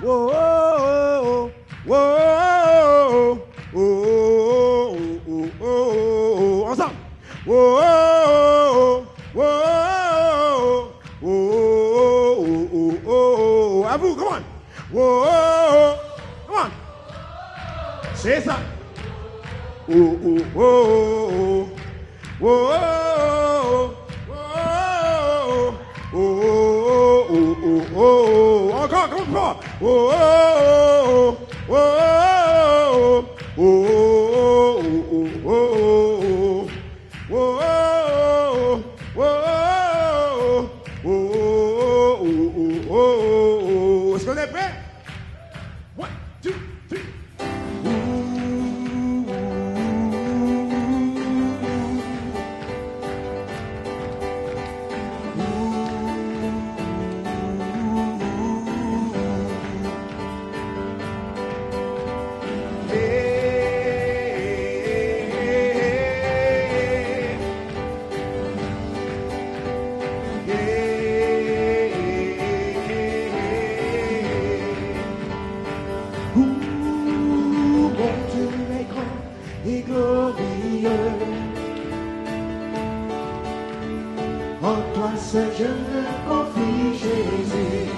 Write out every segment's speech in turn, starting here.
oh, oh, oh, oh, ensemble. Oh, oh, oh, oh, à vous, come on. Oh, come on. C'est ça. Oh, oh, oh, oh, oh, oh, oh, encore, comme fort. Oh, oh, oh, oh, est-ce qu'on est prêt? 1, 2, 3. Je me confie, Jésus,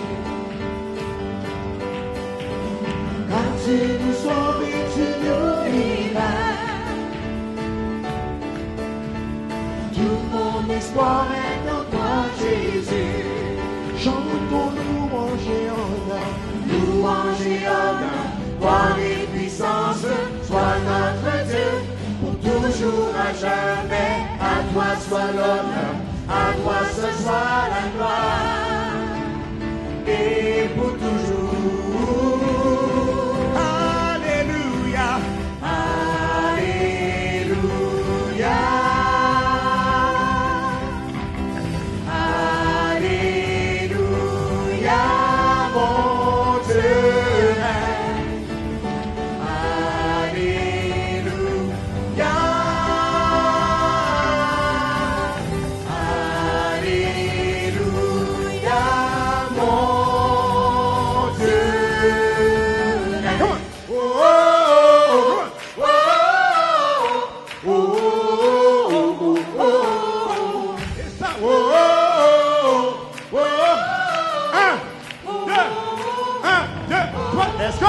car tu nous sauves et tu nous libères. Tout mon espoir est en toi, Jésus. Chantons louange et honneur, louange et honneur, gloire et puissance, sois notre Dieu, pour toujours à jamais. À toi soit l'honneur, à toi ce soit la gloire, et pour toujours. Alléluia. Alléluia. Alléluia, mon Dieu règne. Alléluia. Let's go.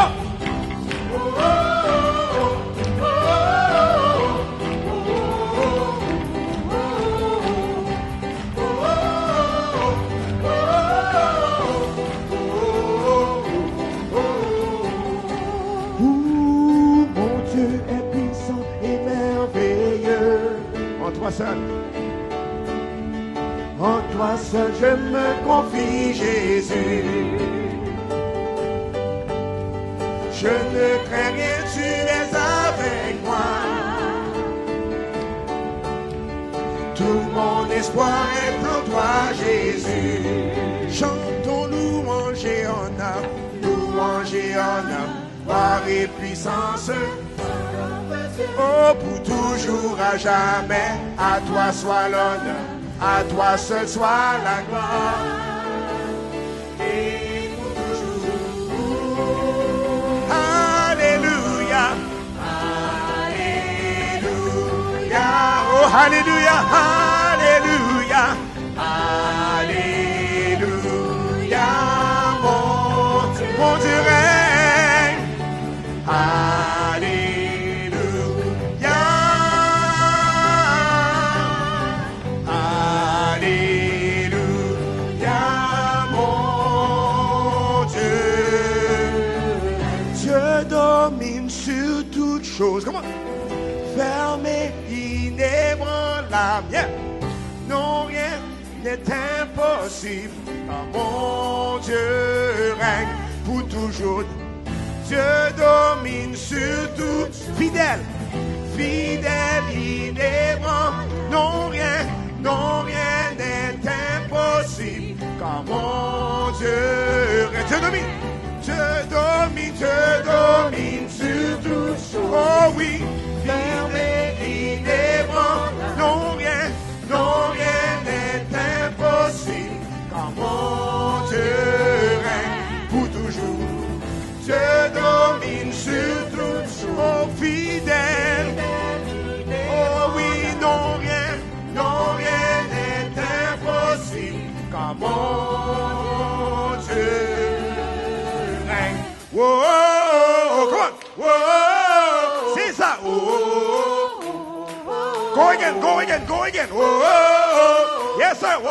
Mon Dieu est puissant et merveilleux. En toi seul. En toi seul je me confie, Jésus. Je ne crains rien, tu es avec moi. Tout mon espoir est en toi, Jésus. Chantons louange et honneur, louange et honneur, gloire et puissance. Oh, pour toujours à jamais, à toi soit l'honneur, à toi seul soit la gloire. Et pour toujours. Alléluia. Alléluia. Oh, alléluia. Alléluia. Alléluia. Mon Dieu règne. Alléluia. Alléluia, mon Dieu. Dieu domine sur toutes choses. Comment? Fermé, inébranlable. Yeah. Non, rien n'est impossible. Car mon Dieu règne pour toujours. Dieu domine sur tout, fidèle, fidèle, inébranlable. Non, rien n'est impossible. Car mon Dieu règne. Dieu domine sur toutes choses. Oh oui, fermé, inébranlable. Non, rien n'est impossible. Car mon Dieu règne pour toujours. Dieu domine sur toutes choses. Oh, fidèle. Oh oui, non, rien n'est impossible. Car mon Dieu règne. Oh, oh, oh, come on. Oh, oh, oh. C'est ça. Oh, oh, oh. Go again. Oh, oh, oh. Yes, sir. Oh, oh.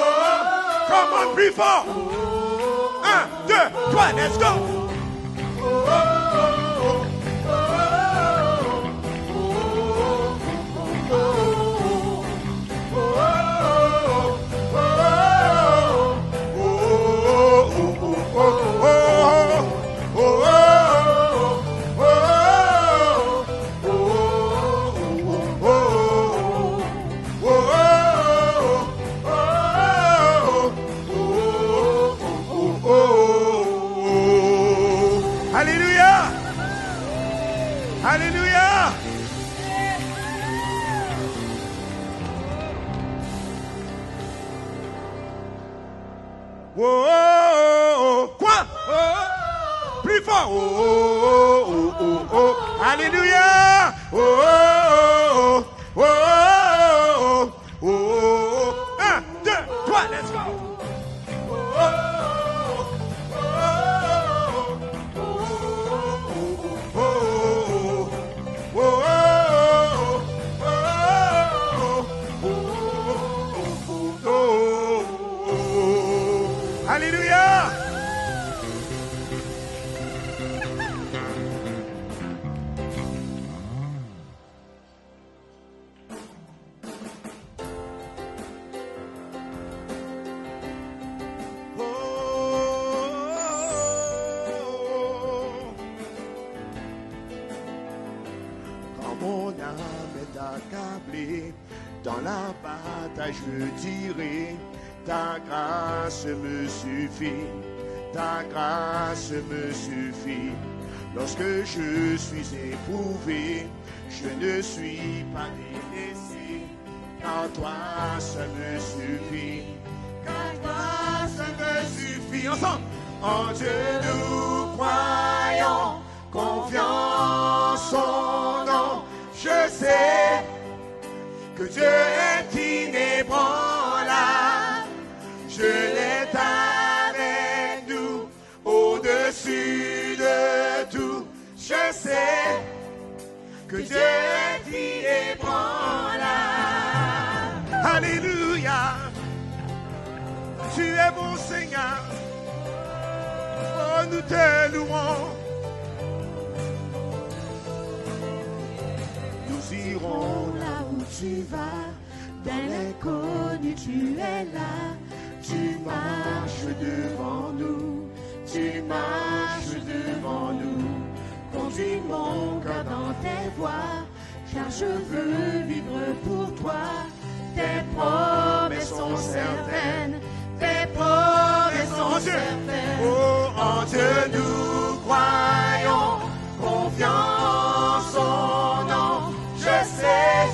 Come on, plus fort. 1, 2, 3, let's go. Hallelujah! Hallelujah! Oh, quoi? Oh, plus fort! Oh, Alléluia! Oh, 1, 2, 3, let's go! Hallelujah! Quand mon âme est accablée, dans la bataille je dirai, ta grâce me suffit, ta grâce me suffit. Lorsque je suis éprouvé, je ne suis pas délaissé, car toi ça me suffit, car toi ça me suffit. Ensemble, en Dieu nous croyons, confiance son nom. Je sais que Dieu est inébranlable. Je l'ai avec nous, au-dessus de tout. Je sais que Dieu est inébranlable. Alléluia. Tu es bon Seigneur. Oh, nous te louons. Nous irons Là où tu vas, dans l'inconnu tu es là. Tu marches devant nous, tu marches devant nous. Conduis mon cœur dans tes voies, car je veux vivre pour toi. Tes promesses sont certaines, tes promesses sont certaines. Oh, en Dieu nous croyons, Confiance en nom, je sais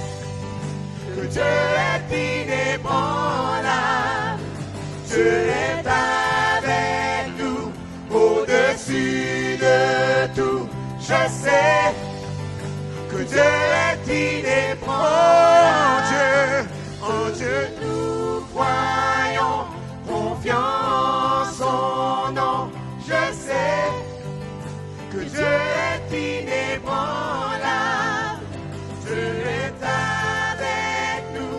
que Dieu est inébranlable. Dieu est avec nous, au-dessus de tout. Je sais que Dieu est inébranlable. en Dieu, Nous croyons, confiance en nom. Je sais que Dieu est inébranlable. Dieu est avec nous,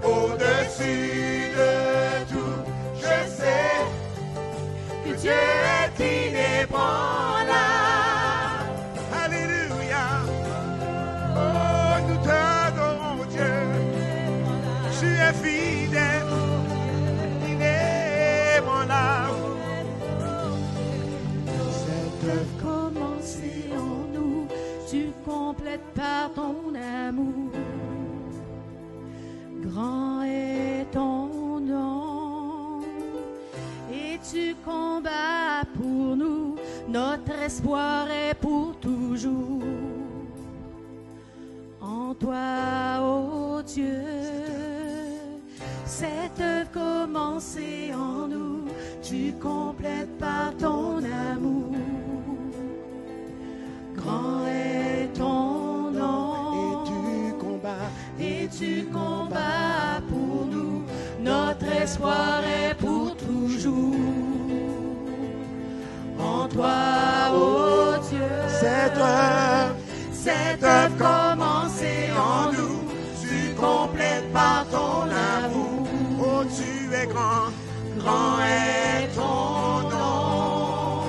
au-dessus de tout. Je sais que Dieu est inébranlable. Alléluia. Oh, nous t'adorons, Dieu. Tu es fidèle, inébranlable. Cette œuvre commencée en nous, tu complètes par ton amour. Grand est ton nom, et tu combats pour nous. Notre espoir est pour toujours. En toi, ô Dieu, cette œuvre commencée en nous, tu complètes par ton amour. espoir est pour toujours. En toi, ô Dieu, cette œuvre commencée en nous, tu complètes par ton amour. Oh, tu es grand, grand est ton nom.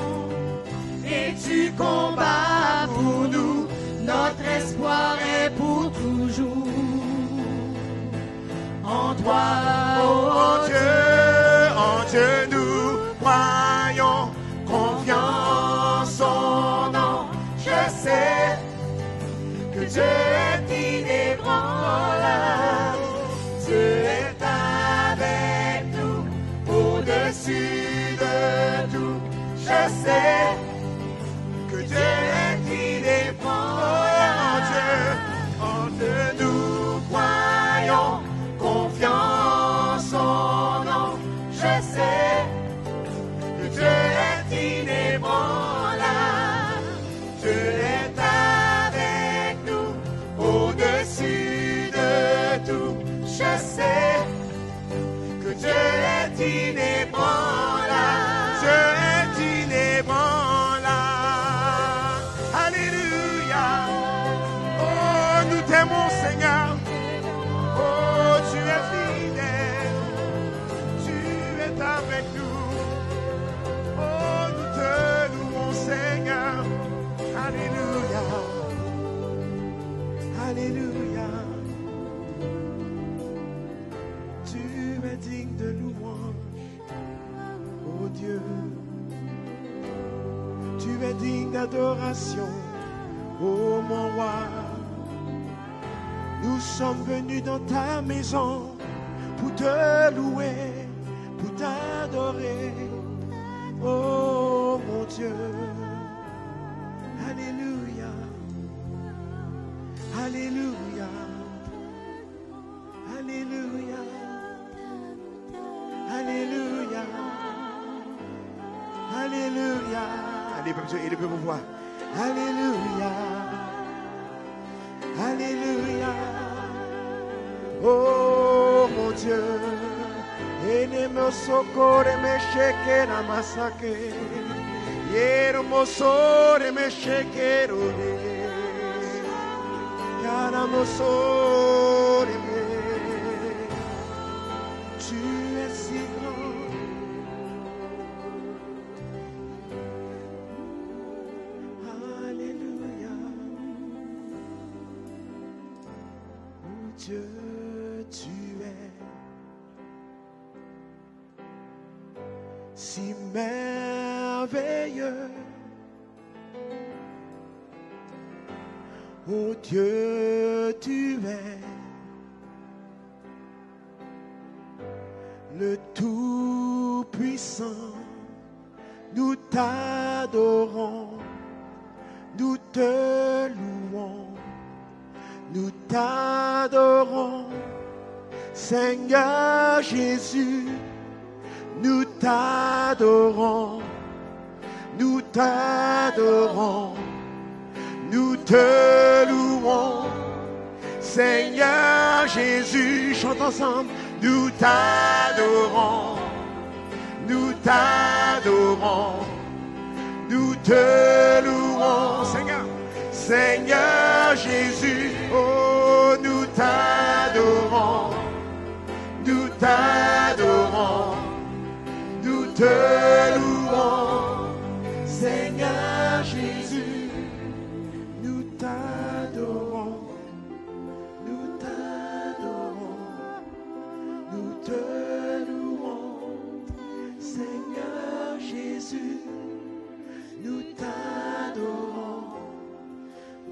et tu combats pour nous, notre espoir est pour toujours. En toi, Oh Dieu, nous croyons, confiance en nom. Je sais que Dieu est inébranlable. Dieu est avec nous, au-dessus de tout. Je sais que Dieu est inébranlable. En Dieu nous croyons, confiance en nom. Je sais que Dieu est inébranlable. Dieu est avec nous, au-dessus de tout. Je sais que Dieu est inébranlable. Dieu est inébranlable. Alléluia. Oh, nous t'aimons, Seigneur. Oh, tu es fidèle. Tu es avec nous. Oh, nous te louons, Seigneur. Alléluia. Alléluia. Tu es digne de louange, oh Dieu. Tu es digne d'adoration, oh mon roi. Nous sommes venus dans ta maison pour te louer, pour t'adorer, oh mon Dieu. Alléluia. Alléluia. Alléluia. Alléluia. Alléluia. Allez, élevez vos voix. Alléluia. Alléluia. Oh mon Dieu. Enemo sokore me sheke na masake. Yermo sore me sheke rode. Yaramo sore me. Tu es si grand. Alléluia. Oh Dieu, tu es si merveilleux. Oh Dieu, tu es le Tout-Puissant. Nous t'adorons, nous te louons, nous t'adorons. Seigneur Jésus, nous t'adorons, nous t'adorons, nous te louons. Seigneur Jésus, chante ensemble, nous t'adorons, nous t'adorons, nous te louons. Seigneur, Seigneur Jésus, oh nous t'adorons, nous t'adorons, nous te louons. Seigneur Jésus, nous t'adorons, nous t'adorons, nous te louons. Seigneur Jésus, nous t'adorons,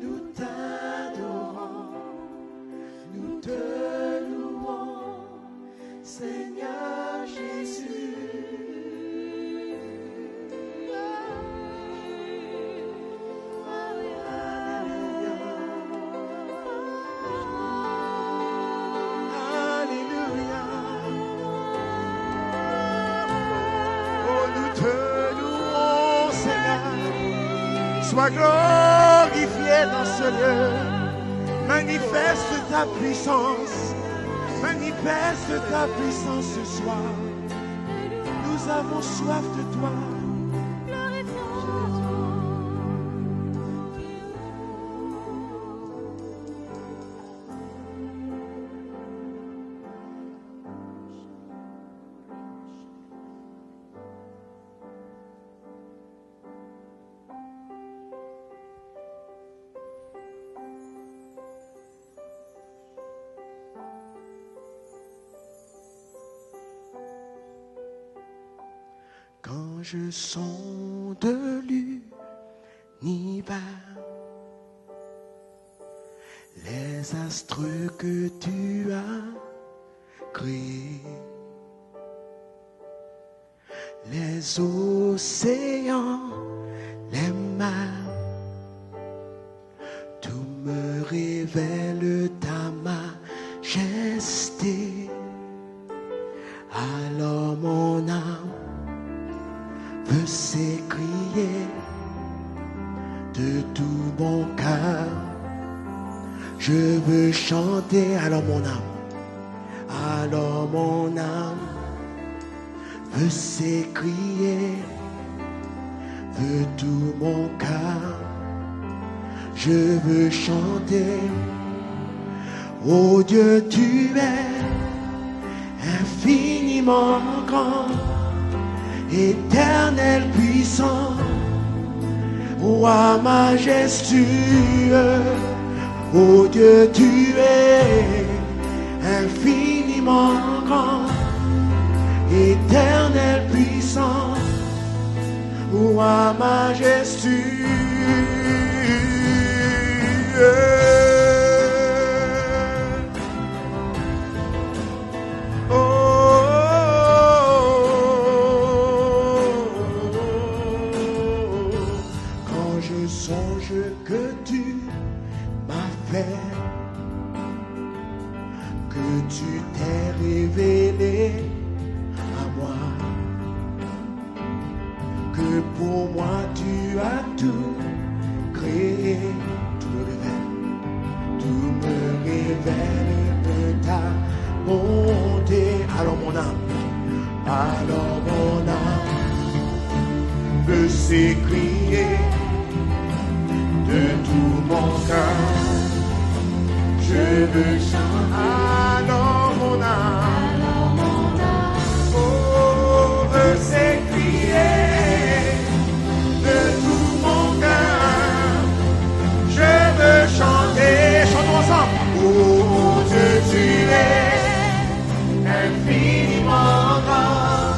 nous t'adorons, nous te louons. Seigneur Jésus. Alléluia. Oh, nous te louons, Seigneur. Sois glorifié dans ce lieu. Manifeste ta puissance. Manifeste ta puissance ce soir. Nous avons soif de toi. Quand je sonde l'univers, les astres que tu as créés, les océans, les mers, tout me révèle ta majesté. Alors mon âme veut s'écrier de tout mon cœur. Je veux chanter, alors mon âme veut s'écrier de tout mon cœur. Je veux chanter, oh Dieu, tu es infiniment grand, éternel puissant, roi majestueux. Oh Dieu, tu es infiniment grand, éternel puissant, roi majestueux. Que tu m'as fait, que tu t'es révélé à moi, que pour moi tu as tout créé. Tout me révèle de ta bonté. Alors mon âme veut s'écrier de tout mon cœur. Je veux chanter. Alors mon âme, oh, veut s'écrier de tout mon cœur. Je veux chanter. Chantons ensemble. Oh Dieu, tu es infiniment grand,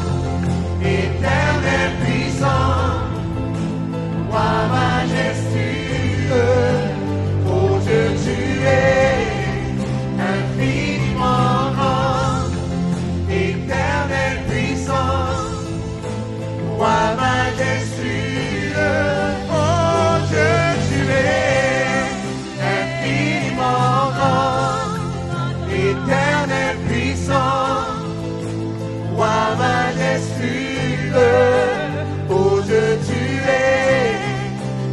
éternel puissant, roi majestueux. Oh Dieu, tu es infiniment grand, éternel puissant, roi majestueux. Oh Dieu, tu es infiniment grand, éternel puissant, roi majestueux. Oh Dieu, tu es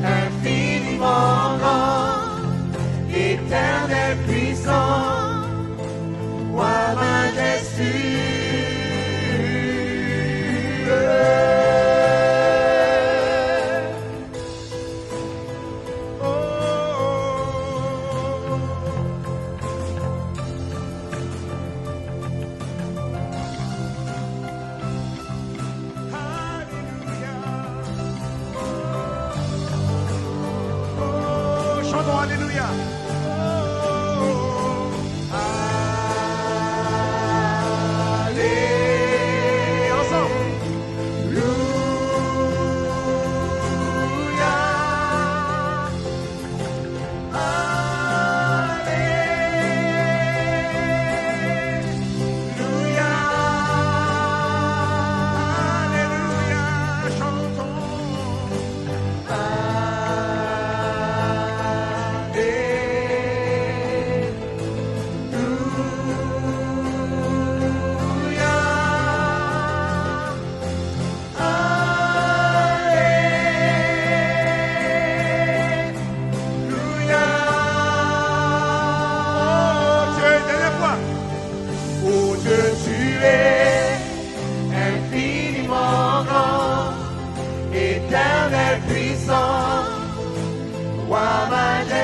infiniment grand, éternel puissant, roi majestueux. Alléluia. Allez, ensemble. Chantons.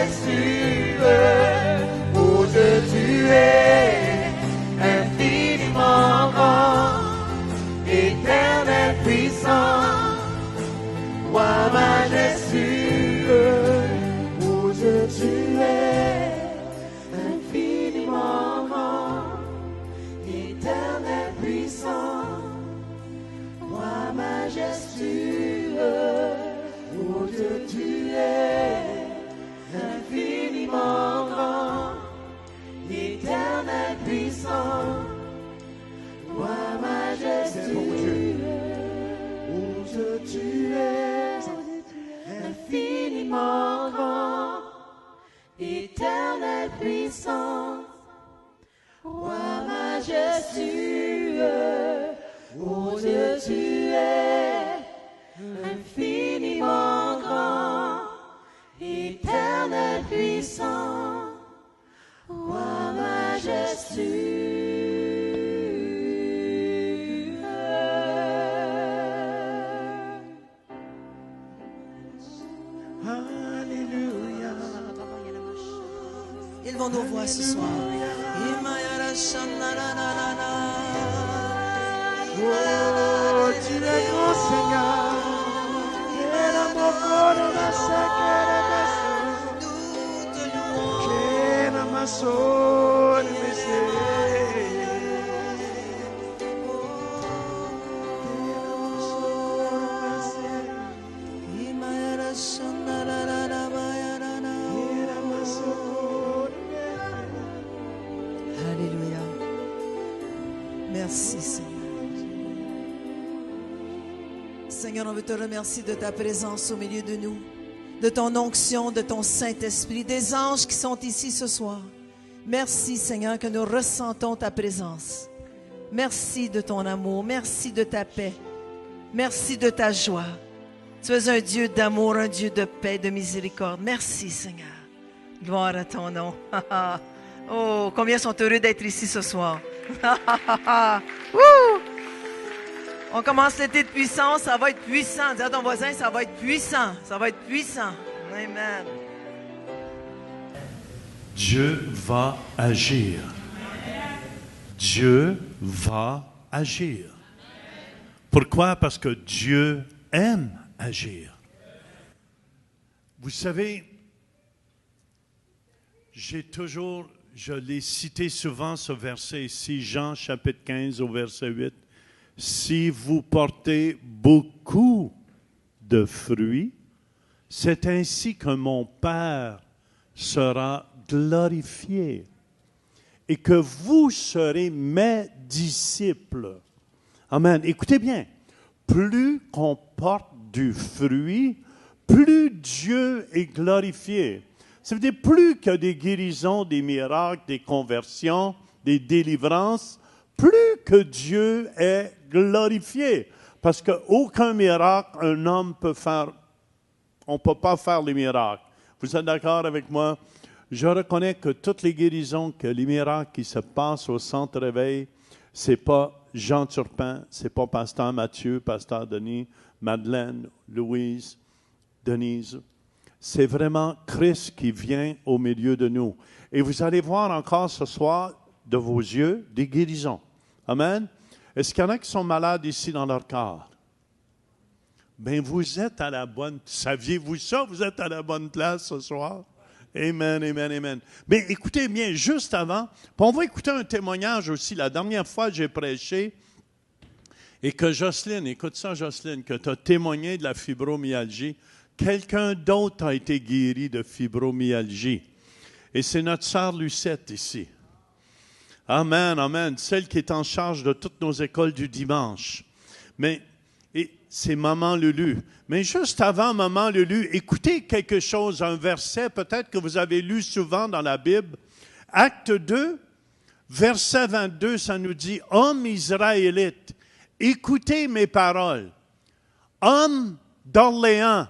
majestueux, oh Dieu, tu es infiniment grand, éternel puissant, roi majestueux, oh Dieu, tu es infiniment grand, éternel puissant, roi majestueux, oh Dieu, tu es infiniment grand, éternel puissant, roi majestueux, oh Dieu, tu es infiniment grand, éternel puissant, roi majestueux, oh Dieu, tu es infiniment grand, éternel puissant, roi majestueux. Alléluia. Élevons nos voix ce soir. Oh, tu es grand Seigneur. Et l'amour de la sacrée Nous te louons. que la maçon Alléluia. Merci Seigneur. Seigneur, on veut te remercier de ta présence au milieu de nous, de ton onction, de ton Saint-Esprit, des anges qui sont ici ce soir. Merci Seigneur que nous ressentons ta présence. Merci de ton amour, merci de ta paix, merci de ta joie. Tu es un Dieu d'amour, un Dieu de paix, de miséricorde. Merci Seigneur. Gloire à ton nom. Oh, combien sont heureux d'être ici ce soir. On commence l'été de puissance, ça va être puissant. Dis à ton voisin, ça va être puissant. Ça va être puissant. Amen. Dieu va agir. Dieu va agir. Pourquoi? Parce que Dieu aime agir. Vous savez, je l'ai cité souvent ce verset ici, Jean chapitre 15 au verset 8. Si vous portez beaucoup de fruits, c'est ainsi que mon Père sera glorifié et que vous serez mes disciples. Amen. Écoutez bien, plus qu'on porte du fruit, plus Dieu est glorifié. Ça veut dire plus qu'il y a des guérisons, des miracles, des conversions, des délivrances, plus que Dieu est glorifié. Parce qu'aucun miracle, un homme peut faire, on ne peut pas faire les miracles. Vous êtes d'accord avec moi? Je reconnais que toutes les guérisons, que les miracles qui se passent au centre réveil, ce n'est pas Jean Turpin, ce n'est pas Pasteur Mathieu, Pasteur Denis, Madeleine, Louise, Denise. C'est vraiment Christ qui vient au milieu de nous. Et vous allez voir encore ce soir, de vos yeux, des guérisons. Amen. Est-ce qu'il y en a qui sont malades ici dans leur corps? Bien, vous êtes à la bonne... Saviez-vous ça? Vous êtes à la bonne place ce soir? Amen, amen, amen. Mais écoutez bien, juste avant, on va écouter un témoignage aussi. La dernière fois, j'ai prêché et que Jocelyne, écoute ça Jocelyne, que tu as témoigné de la fibromyalgie. Quelqu'un d'autre a été guéri de fibromyalgie. Et c'est notre sœur Lucette ici. Amen, amen. Celle qui est en charge de toutes nos écoles du dimanche. Mais c'est Maman Lulu. Mais juste avant Maman Lulu, écoutez quelque chose, un verset peut-être que vous avez lu souvent dans la Bible. Acte 2, verset 22, ça nous dit « Hommes israélites, écoutez mes paroles. Hommes d'Orléans,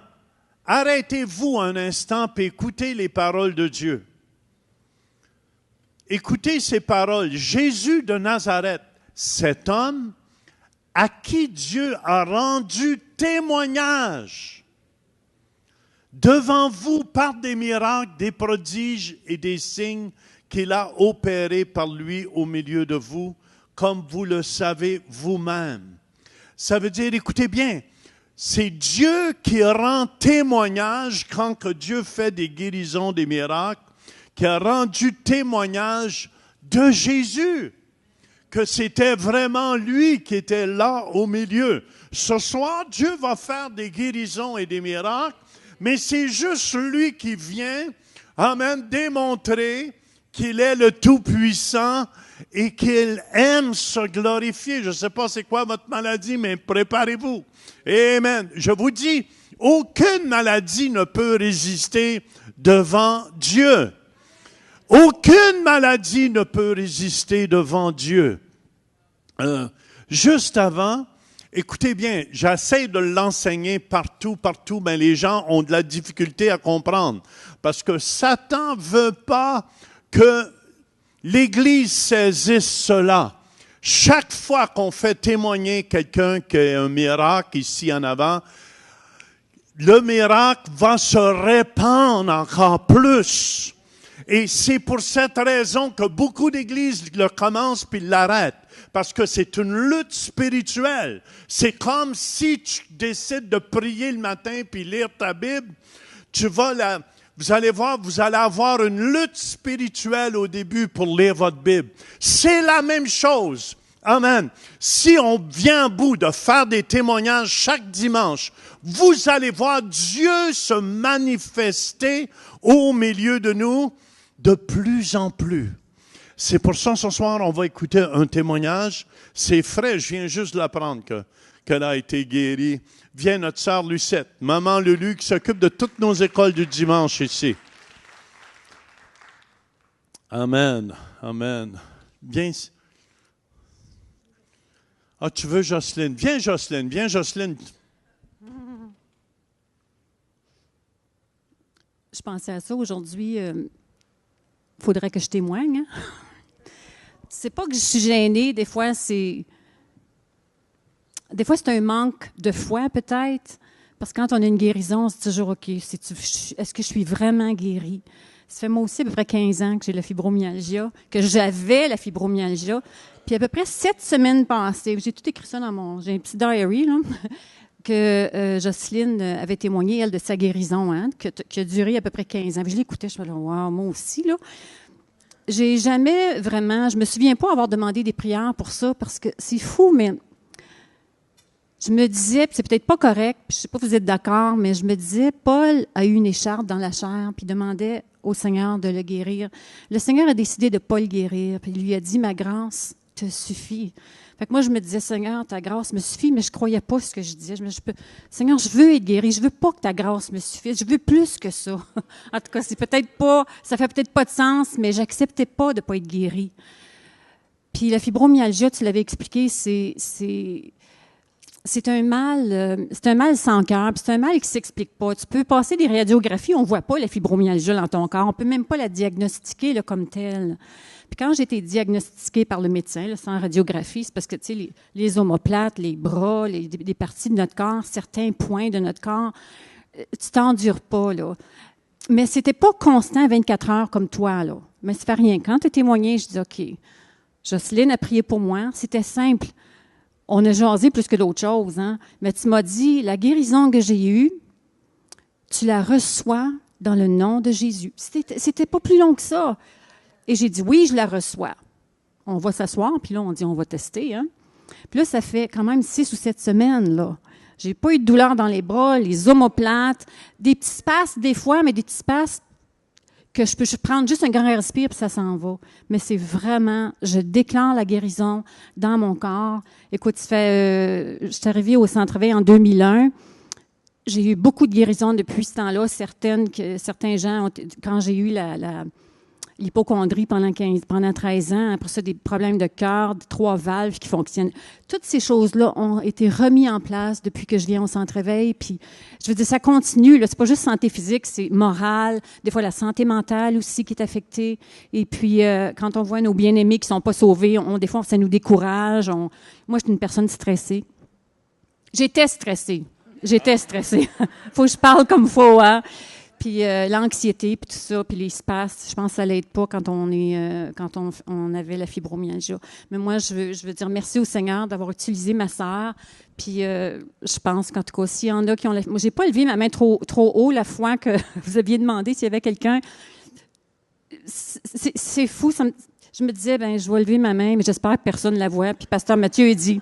arrêtez-vous un instant et écoutez les paroles de Dieu. » Écoutez ces paroles. Jésus de Nazareth, cet homme à qui Dieu a rendu témoignage devant vous par des miracles, des prodiges et des signes qu'il a opérés par lui au milieu de vous, comme vous le savez vous-même. Ça veut dire, écoutez bien, c'est Dieu qui rend témoignage quand que Dieu fait des guérisons, des miracles, qui a rendu témoignage de Jésus, que c'était vraiment lui qui était là au milieu. Ce soir, Dieu va faire des guérisons et des miracles, mais c'est juste lui qui vient, amen, démontrer qu'il est le Tout-Puissant et qu'il aime se glorifier. Je ne sais pas c'est quoi votre maladie, mais préparez-vous. Amen. Je vous dis, aucune maladie ne peut résister devant Dieu. Aucune maladie ne peut résister devant Dieu. Juste avant, écoutez bien, j'essaie de l'enseigner partout, mais les gens ont de la difficulté à comprendre. Parce que Satan veut pas que l'Église saisisse cela. Chaque fois qu'on fait témoigner quelqu'un qui a un miracle ici en avant, le miracle va se répandre encore plus. Et c'est pour cette raison que beaucoup d'églises le commencent puis l'arrêtent. Parce que c'est une lutte spirituelle. C'est comme si tu décides de prier le matin puis lire ta Bible, vous allez voir, vous allez avoir une lutte spirituelle au début pour lire votre Bible. C'est la même chose. Amen. Si on vient à bout de faire des témoignages chaque dimanche, vous allez voir Dieu se manifester au milieu de nous de plus en plus. C'est pour ça, ce soir, on va écouter un témoignage. C'est frais, je viens juste de l'apprendre qu'elle a été guérie. Viens, notre sœur Lucette, maman Lulu, qui s'occupe de toutes nos écoles du dimanche ici. Amen, amen. Viens. Ah, tu veux Jocelyne? Viens, Jocelyne, viens, Jocelyne. Je pensais à ça aujourd'hui. Faudrait que je témoigne. Hein? C'est pas que je suis gênée. Des fois, c'est un manque de foi, peut-être. Parce que quand on a une guérison, on se dit toujours, OK, est-ce que je suis vraiment guérie? Ça fait moi aussi à peu près 15 ans que j'ai la fibromyalgie, que j'avais la fibromyalgie. Puis à peu près 7 semaines passées, j'ai tout écrit ça j'ai un petit diary, là, que Jocelyne avait témoigné, elle, de sa guérison, hein, qui a duré à peu près 15 ans. Puis je l'écoutais, je me disais, wow, moi aussi, là. J'ai jamais vraiment, je me souviens pas avoir demandé des prières pour ça, parce que c'est fou, mais je me disais, puis c'est peut-être pas correct, puis je sais pas si vous êtes d'accord, mais je me disais, Paul a eu une écharpe dans la chair, puis demandait au Seigneur de le guérir. Le Seigneur a décidé de pas le guérir, puis il lui a dit, ma grâce te suffit. Fait que moi, je me disais, Seigneur, ta grâce me suffit, mais je croyais pas ce que je disais. Seigneur, je veux être guérie, je veux pas que ta grâce me suffise, je veux plus que ça. En tout cas, ça fait peut-être pas de sens, mais j'acceptais pas de pas être guérie. Puis la fibromyalgie, tu l'avais expliqué, c'est un mal sans cœur, puis c'est un mal qui s'explique pas. Tu peux passer des radiographies, on voit pas la fibromyalgie dans ton corps, on peut même pas la diagnostiquer là, comme telle. Puis quand j'ai été diagnostiquée par le médecin, là, sans radiographie, c'est parce que, tu sais, les omoplates, les bras, des parties de notre corps, certains points de notre corps, tu t'endures pas, là. Mais c'était pas constant 24 heures comme toi, là. Mais ça fait rien. Quand tu as témoigné, je dis, OK, Jocelyne a prié pour moi. C'était simple. On a jasé plus que d'autres choses, hein. Mais tu m'as dit, la guérison que j'ai eue, tu la reçois dans le nom de Jésus. C'était pas plus long que ça. Et j'ai dit, oui, je la reçois. On va s'asseoir, puis là, on dit, on va tester. Hein? Puis là, ça fait quand même 6 ou 7 semaines, là. J'ai pas eu de douleur dans les bras, les omoplates, des petits spasmes des fois, mais des petits spasmes que je peux prendre juste un grand respire, puis ça s'en va. Mais c'est vraiment, je déclare la guérison dans mon corps. Écoute, je suis arrivée au Centre-Veille en 2001. J'ai eu beaucoup de guérisons depuis ce temps-là. Certains gens, quand j'ai eu l'hypocondrie pendant 13 ans, après ça, des problèmes de cœur, 3 valves qui fonctionnent. Toutes ces choses-là ont été remises en place depuis que je viens au Centre-Éveil. Puis, je veux dire, ça continue. Là, c'est pas juste santé physique, c'est morale. Des fois, la santé mentale aussi qui est affectée. Et puis, quand on voit nos bien-aimés qui sont pas sauvés, des fois, ça nous décourage. Moi, je suis une personne stressée. J'étais stressée. J'étais stressée. Faut que je parle comme faut, hein. Puis l'anxiété, puis tout ça, puis les spasmes, je pense que ça l'aide pas quand on avait la fibromyalgie. Mais moi, je veux dire merci au Seigneur d'avoir utilisé ma sœur. Puis je pense qu'en tout cas, s'il y en a qui ont... Moi, j'ai pas levé ma main trop haut la fois que vous aviez demandé s'il y avait quelqu'un. C'est fou. Je me disais, je vais lever ma main, mais j'espère que personne ne la voit. Puis pasteur Mathieu a dit,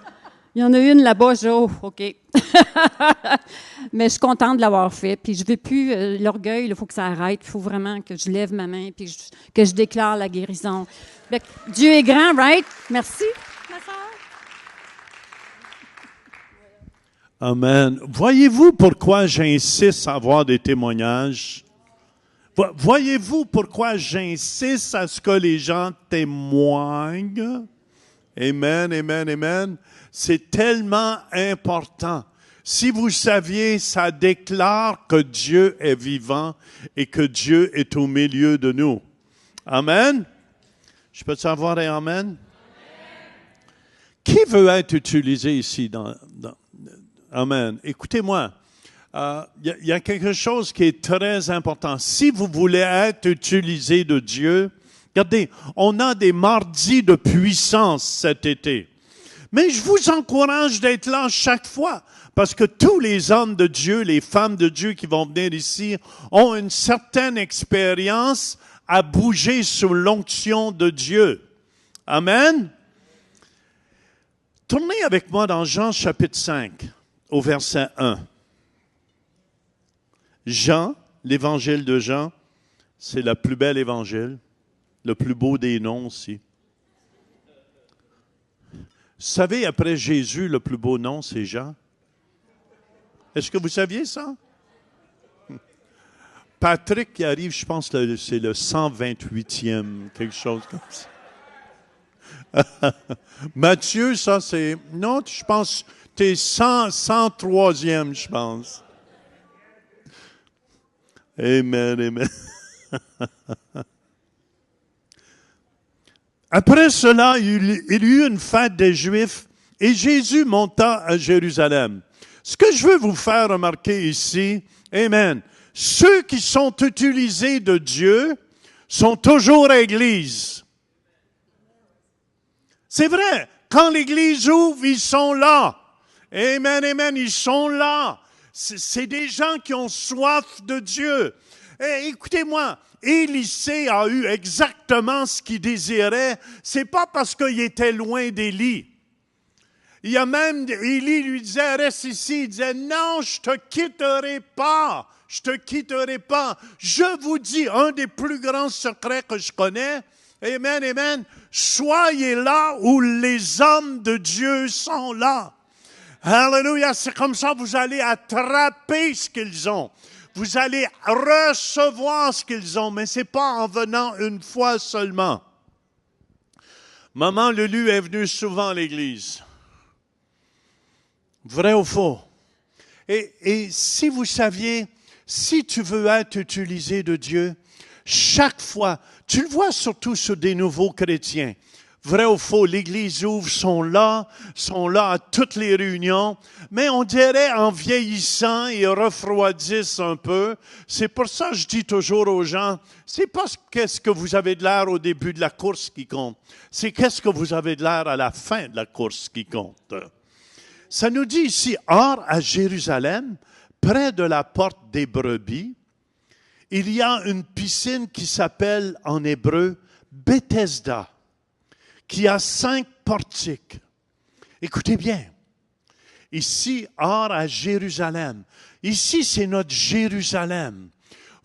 il y en a une là-bas, OK. Mais je suis contente de l'avoir fait. Puis je ne veux plus l'orgueil, il faut que ça arrête. Il faut vraiment que je lève ma main puis que je déclare la guérison. Dieu est grand, right? Merci, ma sœur. Amen. Voyez-vous pourquoi j'insiste à avoir des témoignages? Voyez-vous pourquoi j'insiste à ce que les gens témoignent? Amen, amen, amen. C'est tellement important. Si vous saviez, ça déclare que Dieu est vivant et que Dieu est au milieu de nous. Amen. Je peux savoir un amen? Qui veut être utilisé ici? Amen. Écoutez-moi. Il y a quelque chose qui est très important. Si vous voulez être utilisé de Dieu, regardez, on a des mardis de puissance cet été. Mais je vous encourage d'être là chaque fois, parce que tous les hommes de Dieu, les femmes de Dieu qui vont venir ici, ont une certaine expérience à bouger sous l'onction de Dieu. Amen. Tournez avec moi dans Jean chapitre 5, au verset 1. Jean, l'évangile de Jean, c'est le plus bel évangile, le plus beau des noms aussi. Vous savez, après Jésus, le plus beau nom, c'est Jean. Est-ce que vous saviez ça? Patrick qui arrive, je pense que c'est le 128e, quelque chose comme ça. Matthieu, ça c'est... Non, je pense que tu es 103e, je pense. Amen, amen. Après cela, il y eut une fête des Juifs et Jésus monta à Jérusalem. Ce que je veux vous faire remarquer ici, amen, ceux qui sont utilisés de Dieu sont toujours à l'Église. C'est vrai, quand l'Église ouvre, ils sont là. Amen, amen, ils sont là. C'est des gens qui ont soif de Dieu. Et écoutez-moi, Élisée a eu exactement ce qu'il désirait. C'est pas parce qu'il était loin d'Élie. Il y a même, Élie lui disait, reste ici. Il disait, non, je te quitterai pas. Je te quitterai pas. Je vous dis, un des plus grands secrets que je connais, amen, amen, soyez là où les hommes de Dieu sont là. Alléluia, c'est comme ça vous allez attraper ce qu'ils ont. Vous allez recevoir ce qu'ils ont, mais ce n'est pas en venant une fois seulement. Maman Lulu est venue souvent à l'église. Vrai ou faux? Et si vous saviez, si tu veux être utilisé de Dieu, chaque fois, tu le vois surtout sur des nouveaux chrétiens. Vrai ou faux, l'Église ouvre, sont là à toutes les réunions, mais on dirait en vieillissant, ils refroidissent un peu. C'est pour ça que je dis toujours aux gens, c'est pas qu'est-ce que vous avez de l'air au début de la course qui compte, c'est qu'est-ce que vous avez de l'air à la fin de la course qui compte. Ça nous dit ici, or à Jérusalem, près de la porte des brebis, il y a une piscine qui s'appelle en hébreu Bethesda, qui a 5 portiques. Écoutez bien, ici, or à Jérusalem, ici c'est notre Jérusalem.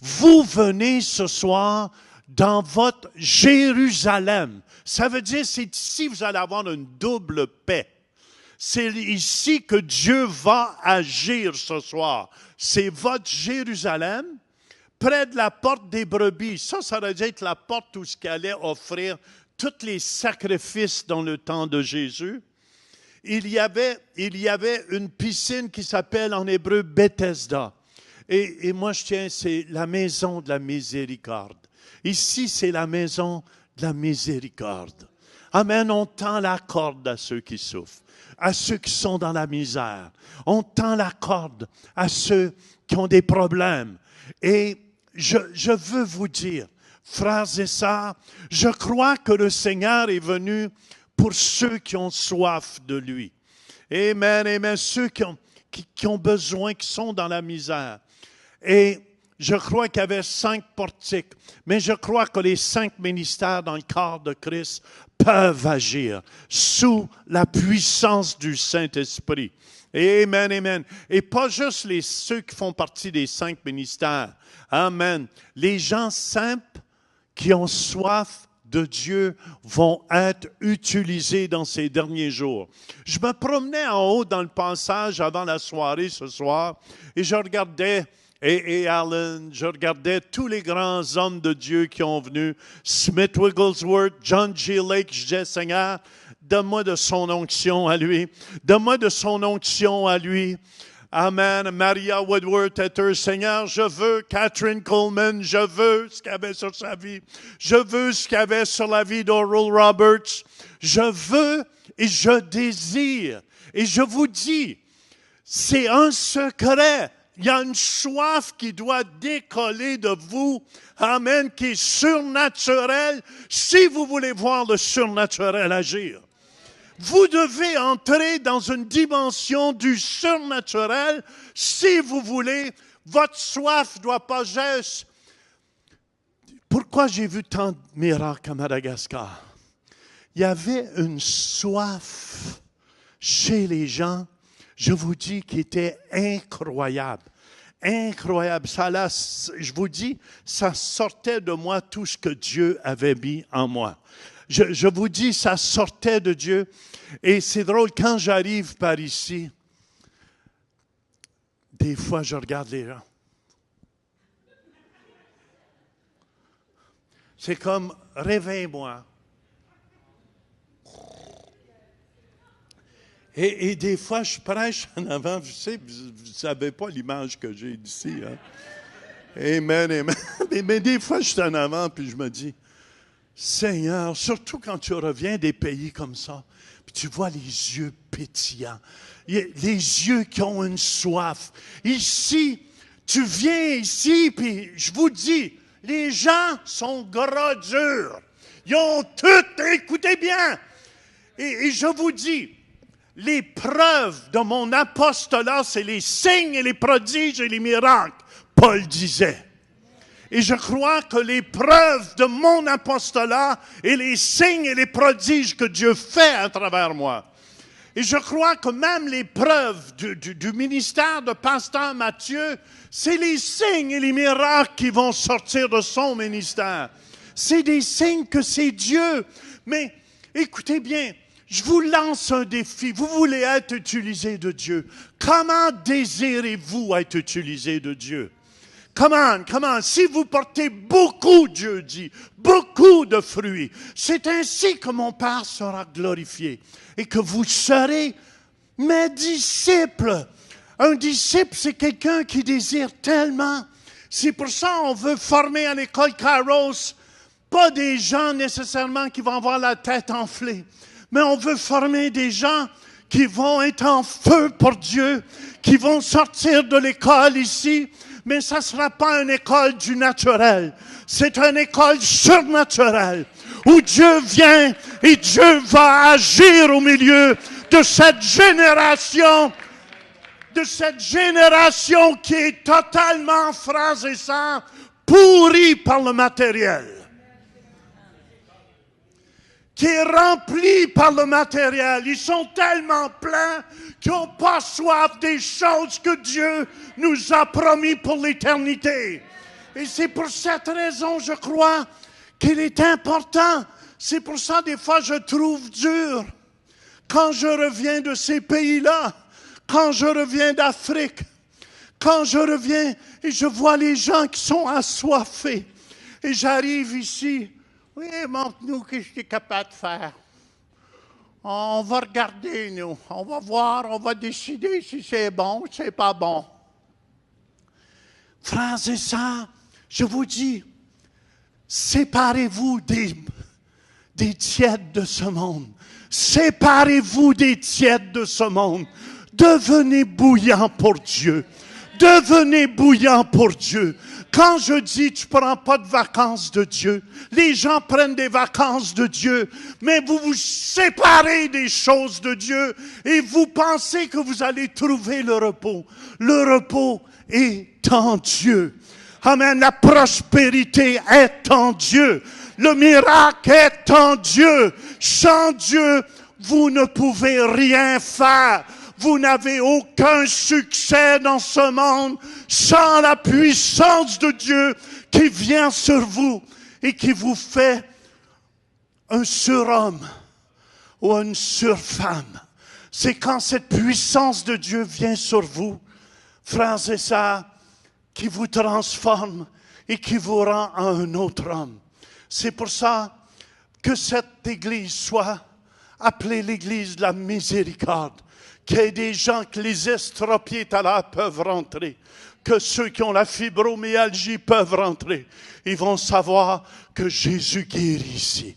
Vous venez ce soir dans votre Jérusalem. Ça veut dire, c'est ici que vous allez avoir une double paix. C'est ici que Dieu va agir ce soir. C'est votre Jérusalem, près de la porte des brebis. Ça aurait dû être la porte où ce qu'il allait offrir tous les sacrifices dans le temps de Jésus. Il y avait une piscine qui s'appelle en hébreu Bethesda. Et moi, je tiens, c'est la maison de la miséricorde. Ici, c'est la maison de la miséricorde. Amen, on tend la corde à ceux qui souffrent, à ceux qui sont dans la misère. On tend la corde à ceux qui ont des problèmes. Et je veux vous dire, frères et sœurs, je crois que le Seigneur est venu pour ceux qui ont soif de lui. Amen, amen. Ceux qui ont besoin, qui sont dans la misère. Et je crois qu'il y avait 5 portiques, mais je crois que les 5 ministères dans le corps de Christ peuvent agir sous la puissance du Saint-Esprit. Amen, amen. Et pas juste ceux qui font partie des 5 ministères. Amen. Les gens simples qui ont soif de Dieu vont être utilisés dans ces derniers jours. Je me promenais en haut dans le passage avant la soirée ce soir et je regardais, et Alan, je regardais tous les grands hommes de Dieu qui ont venu, Smith Wigglesworth, John G. Lake. Je disais, Seigneur, donne-moi de son onction à lui. Donne-moi de son onction à lui. Amen. Maria Woodworth était, Seigneur, je veux Catherine Coleman, je veux ce qu'il y avait sur sa vie. Je veux ce qu'il y avait sur la vie d'Oral Roberts. Je veux et je désire. Et je vous dis, c'est un secret. Il y a une soif qui doit décoller de vous. Amen. Qui est surnaturelle. Si vous voulez voir le surnaturel agir. Vous devez entrer dans une dimension du surnaturel si vous voulez. Votre soif ne doit pas juste. Pourquoi j'ai vu tant de miracles à Madagascar? Il y avait une soif chez les gens, je vous dis, qui était incroyable. Incroyable. Ça, là, je vous dis, ça sortait de moi tout ce que Dieu avait mis en moi. Je vous dis, ça sortait de Dieu. Et c'est drôle, quand j'arrive par ici, des fois, je regarde les gens. C'est comme, réveille-moi. Et des fois, je prêche en avant. Je sais, vous ne savez pas l'image que j'ai d'ici. Hein? Amen, amen. Mais des fois, je suis en avant, puis je me dis, Seigneur, surtout quand tu reviens des pays comme ça, puis tu vois les yeux pétillants, les yeux qui ont une soif. Ici, tu viens ici, puis je vous dis, les gens sont gras durs. Ils ont tout, écoutez bien. Et je vous dis, les preuves de mon apostolat, c'est les signes et les prodiges et les miracles, Paul disait. Et je crois que les preuves de mon apostolat et les signes et les prodiges que Dieu fait à travers moi. Et je crois que même les preuves du ministère de Pasteur Mathieu, c'est les signes et les miracles qui vont sortir de son ministère. C'est des signes que c'est Dieu. Mais écoutez bien, je vous lance un défi. Vous voulez être utilisé de Dieu. Comment désirez-vous être utilisé de Dieu? Comment? Si vous portez beaucoup, Dieu dit, beaucoup de fruits, c'est ainsi que mon Père sera glorifié et que vous serez mes disciples. Un disciple, c'est quelqu'un qui désire tellement. C'est pour ça qu'on veut former à l'école Kairos, pas des gens nécessairement qui vont avoir la tête enflée, mais on veut former des gens qui vont être en feu pour Dieu, qui vont sortir de l'école ici. Mais ça ne sera pas une école du naturel. C'est une école surnaturelle où Dieu vient et Dieu va agir au milieu de cette génération qui est totalement, frères et sœurs, pourrie par le matériel. Qui est rempli par le matériel. Ils sont tellement pleins qu'ils n'ont pas soif des choses que Dieu nous a promis pour l'éternité. Et c'est pour cette raison, je crois, qu'il est important. C'est pour ça, des fois, je trouve dur, quand je reviens de ces pays-là, quand je reviens d'Afrique, quand je reviens et je vois les gens qui sont assoiffés, et j'arrive ici, oui, montre-nous ce que je suis capable de faire. On va regarder, nous. On va voir, on va décider si c'est bon ou si c'est pas bon. Frères et sœurs, je vous dis, séparez-vous des tièdes de ce monde. Séparez-vous des tièdes de ce monde. Devenez bouillant pour Dieu. Devenez bouillant pour Dieu. Quand je dis tu ne prends pas de vacances de Dieu, les gens prennent des vacances de Dieu, mais vous vous séparez des choses de Dieu et vous pensez que vous allez trouver le repos. Le repos est en Dieu. Amen. La prospérité est en Dieu. Le miracle est en Dieu. Sans Dieu, vous ne pouvez rien faire. Vous n'avez aucun succès dans ce monde sans la puissance de Dieu qui vient sur vous et qui vous fait un surhomme ou une surfemme. C'est quand cette puissance de Dieu vient sur vous, frères et sœurs, qui vous transforme et qui vous rend à un autre homme. C'est pour ça que cette Église soit appelée l'Église de la miséricorde. Qu'il y ait des gens que les estropiés tout à l'heure peuvent rentrer, que ceux qui ont la fibromyalgie peuvent rentrer. Ils vont savoir que Jésus guérit ici,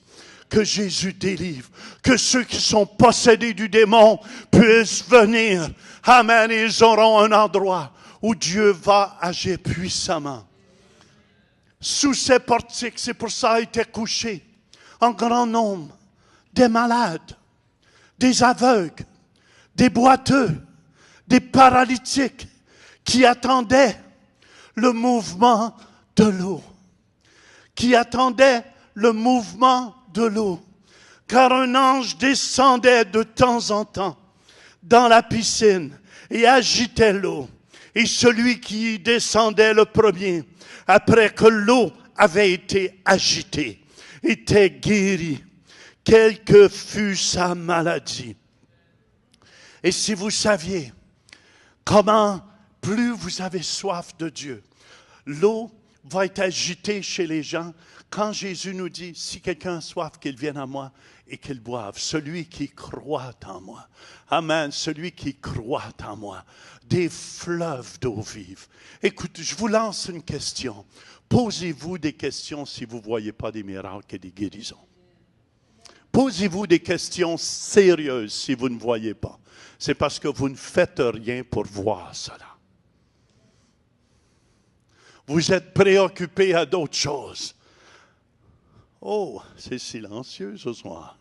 que Jésus délivre, que ceux qui sont possédés du démon puissent venir. Amen, ils auront un endroit où Dieu va agir puissamment. Sous ces portiques, c'est pour ça étaient couchés en grand nombre des malades, des aveugles, des boiteux, des paralytiques qui attendaient le mouvement de l'eau. Qui attendaient le mouvement de l'eau. Car un ange descendait de temps en temps dans la piscine et agitait l'eau. Et celui qui y descendait le premier, après que l'eau avait été agitée, était guéri, quelle que fût sa maladie. Et si vous saviez comment, plus vous avez soif de Dieu, l'eau va être agitée chez les gens. Quand Jésus nous dit, si quelqu'un a soif, qu'il vienne à moi et qu'il boive. Celui qui croit en moi. Amen. Celui qui croit en moi. Des fleuves d'eau vive. Écoute, je vous lance une question. Posez-vous des questions si vous ne voyez pas des miracles et des guérisons. Posez-vous des questions sérieuses si vous ne voyez pas. C'est parce que vous ne faites rien pour voir cela. Vous êtes préoccupé à d'autres choses. Oh, c'est silencieux ce soir.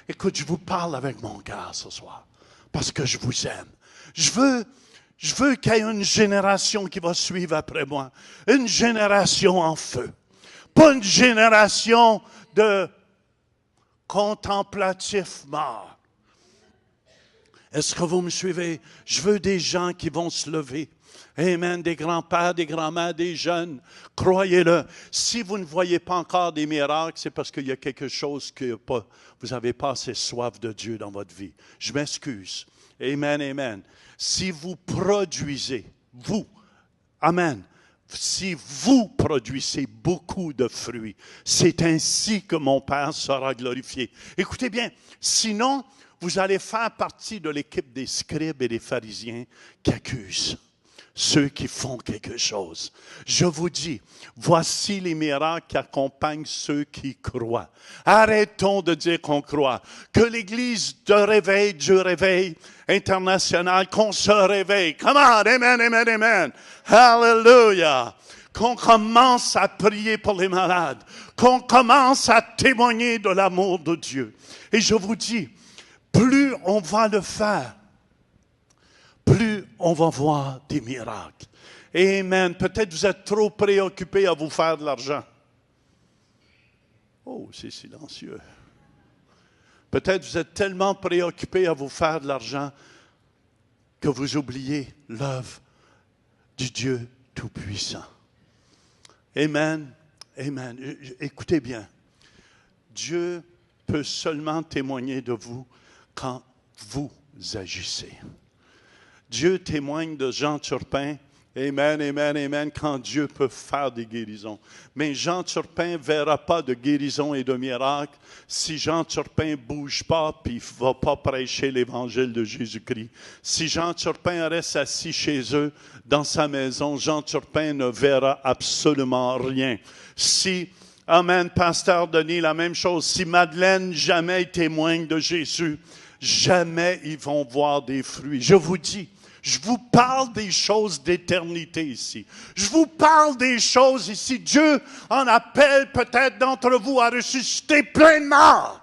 Écoute, je vous parle avec mon cœur ce soir, parce que je vous aime. Je veux qu'il y ait une génération qui va suivre après moi. Une génération en feu. Pas une génération de contemplatifs morts. Est-ce que vous me suivez? Je veux des gens qui vont se lever. Amen. Des grands-pères, des grands-mères, des jeunes. Croyez-le. Si vous ne voyez pas encore des miracles, c'est parce qu'il y a quelque chose que vous n'avez pas assez soif de Dieu dans votre vie. Je m'excuse. Amen, amen. Si vous produisez, vous, amen, si vous produisez beaucoup de fruits, c'est ainsi que mon Père sera glorifié. Écoutez bien, sinon, vous allez faire partie de l'équipe des scribes et des pharisiens qui accusent ceux qui font quelque chose. Je vous dis, voici les miracles qui accompagnent ceux qui croient. Arrêtons de dire qu'on croit. Que l'Église de réveil, du réveil international, qu'on se réveille. Come on, amen, amen, amen. Hallelujah. Qu'on commence à prier pour les malades. Qu'on commence à témoigner de l'amour de Dieu. Et je vous dis, plus on va le faire, plus on va voir des miracles. Amen. Peut-être vous êtes trop préoccupés à vous faire de l'argent. Oh, c'est silencieux. Peut-être vous êtes tellement préoccupés à vous faire de l'argent que vous oubliez l'œuvre du Dieu Tout-Puissant. Amen. Amen. Écoutez bien. Dieu peut seulement témoigner de vous quand vous agissez. Dieu témoigne de Jean Turpin. Amen, amen, amen, quand Dieu peut faire des guérisons. Mais Jean Turpin ne verra pas de guérison et de miracles si Jean Turpin ne bouge pas puis ne va pas prêcher l'évangile de Jésus-Christ. Si Jean Turpin reste assis chez eux, dans sa maison, Jean Turpin ne verra absolument rien. Si Amen, Pasteur Denis, la même chose. Si Madeleine jamais témoigne de Jésus, jamais ils vont voir des fruits. Je vous dis, je vous parle des choses d'éternité ici. Je vous parle des choses ici. Dieu en appelle peut-être d'entre vous à ressusciter plein de morts.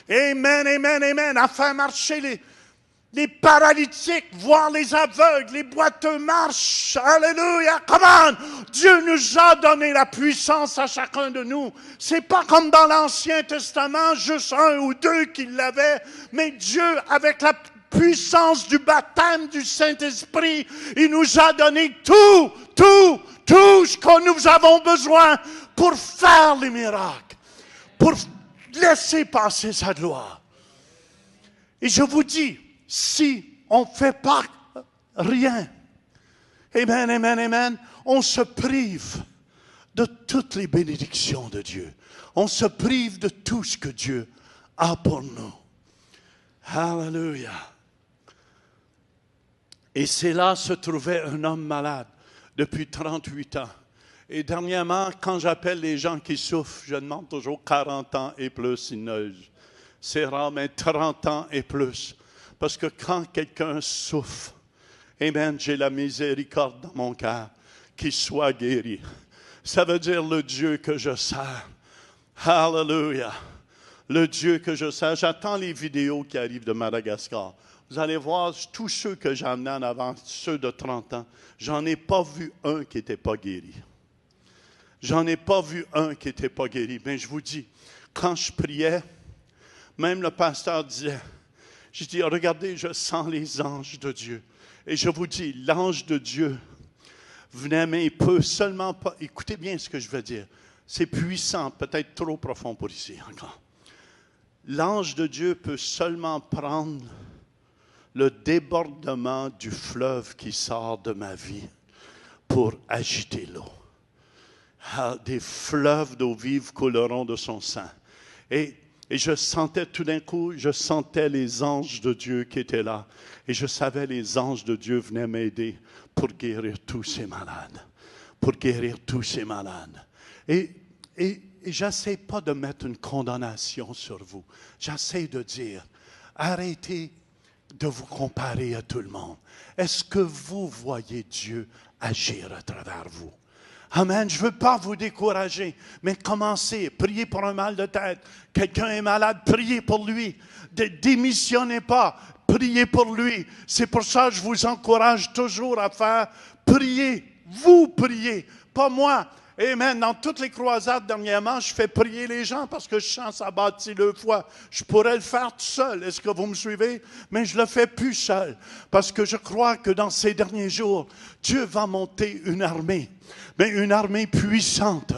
Amen, amen, amen. À faire marcher les paralytiques, voir les aveugles, les boiteux marchent. Alléluia, come on! Dieu nous a donné la puissance à chacun de nous. C'est pas comme dans l'Ancien Testament, juste un ou deux qui l'avaient, mais Dieu, avec la puissance du baptême du Saint-Esprit, il nous a donné tout ce que nous avons besoin pour faire les miracles, pour laisser passer sa gloire. Et je vous dis, si on ne fait pas rien, amen, amen, amen, on se prive de toutes les bénédictions de Dieu. On se prive de tout ce que Dieu a pour nous. Alléluia. Et c'est là se trouvait un homme malade depuis 38 ans. Et dernièrement, quand j'appelle les gens qui souffrent, je demande toujours 40 ans et plus, c'est rare, mais 30 ans et plus. Parce que quand quelqu'un souffre, amen, j'ai la miséricorde dans mon cœur, qu'il soit guéri. Ça veut dire le Dieu que je sers. Hallelujah. Le Dieu que je sers. J'attends les vidéos qui arrivent de Madagascar. Vous allez voir, tous ceux que j'ai amenés en avant, ceux de 30 ans, j'en ai pas vu un qui n'était pas guéri. J'en ai pas vu un qui n'était pas guéri. Mais je vous dis, quand je priais, même le pasteur disait, je dis, regardez, je sens les anges de Dieu. Et je vous dis, l'ange de Dieu venait, mais il peut seulement pas, écoutez bien ce que je veux dire, c'est puissant, peut-être trop profond pour ici encore. L'ange de Dieu peut seulement prendre le débordement du fleuve qui sort de ma vie pour agiter l'eau. Des fleuves d'eau vive couleront de son sang. Et je sentais tout d'un coup, je sentais les anges de Dieu qui étaient là. Et je savais les anges de Dieu venaient m'aider pour guérir tous ces malades. Pour guérir tous ces malades. Et j'essaie pas de mettre une condamnation sur vous. J'essaie de dire, arrêtez de vous comparer à tout le monde. Est-ce que vous voyez Dieu agir à travers vous? Amen. Je ne veux pas vous décourager, mais commencez. Priez pour un mal de tête. Quelqu'un est malade, priez pour lui. Ne démissionnez pas. Priez pour lui. C'est pour ça que je vous encourage toujours à faire prier. Vous priez, pas moi. Amen. Dans toutes les croisades dernièrement, je fais prier les gens parce que je sens ça bâtit le foi. Je pourrais le faire tout seul. Est-ce que vous me suivez? Mais je le fais plus seul parce que je crois que dans ces derniers jours, Dieu va monter une armée. Mais une armée puissante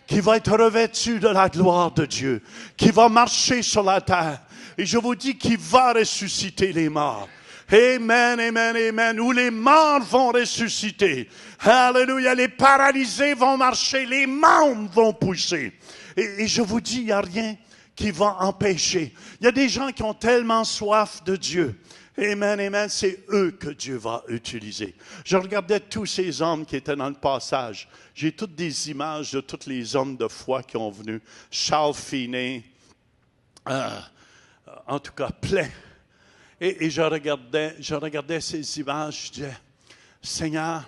qui va être revêtue de la gloire de Dieu, qui va marcher sur la terre. Et je vous dis qu'il va ressusciter les morts. Amen, amen, amen. Où les morts vont ressusciter. Alléluia. Les paralysés vont marcher. Les membres vont pousser. Et je vous dis, il n'y a rien qui va empêcher. Il y a des gens qui ont tellement soif de Dieu. Amen, amen. C'est eux que Dieu va utiliser. Je regardais tous ces hommes qui étaient dans le passage. J'ai toutes des images de tous les hommes de foi qui ont venu. Charles Finet. En tout cas, plein. Et je regardais ces images, je disais, Seigneur,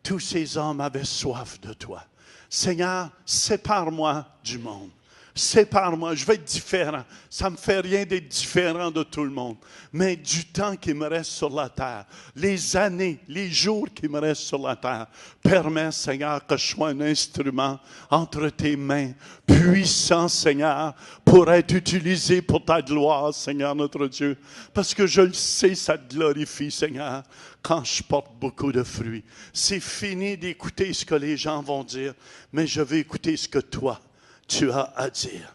tous ces hommes avaient soif de toi. Seigneur, sépare-moi du monde. Sépare-moi, je vais être différent. Ça ne me fait rien d'être différent de tout le monde. Mais du temps qui me reste sur la terre, les années, les jours qui me restent sur la terre, permets, Seigneur, que je sois un instrument entre tes mains, puissant, Seigneur, pour être utilisé pour ta gloire, Seigneur notre Dieu. Parce que je le sais, ça te glorifie, Seigneur, quand je porte beaucoup de fruits. C'est fini d'écouter ce que les gens vont dire, mais je vais écouter ce que toi, tu as à dire.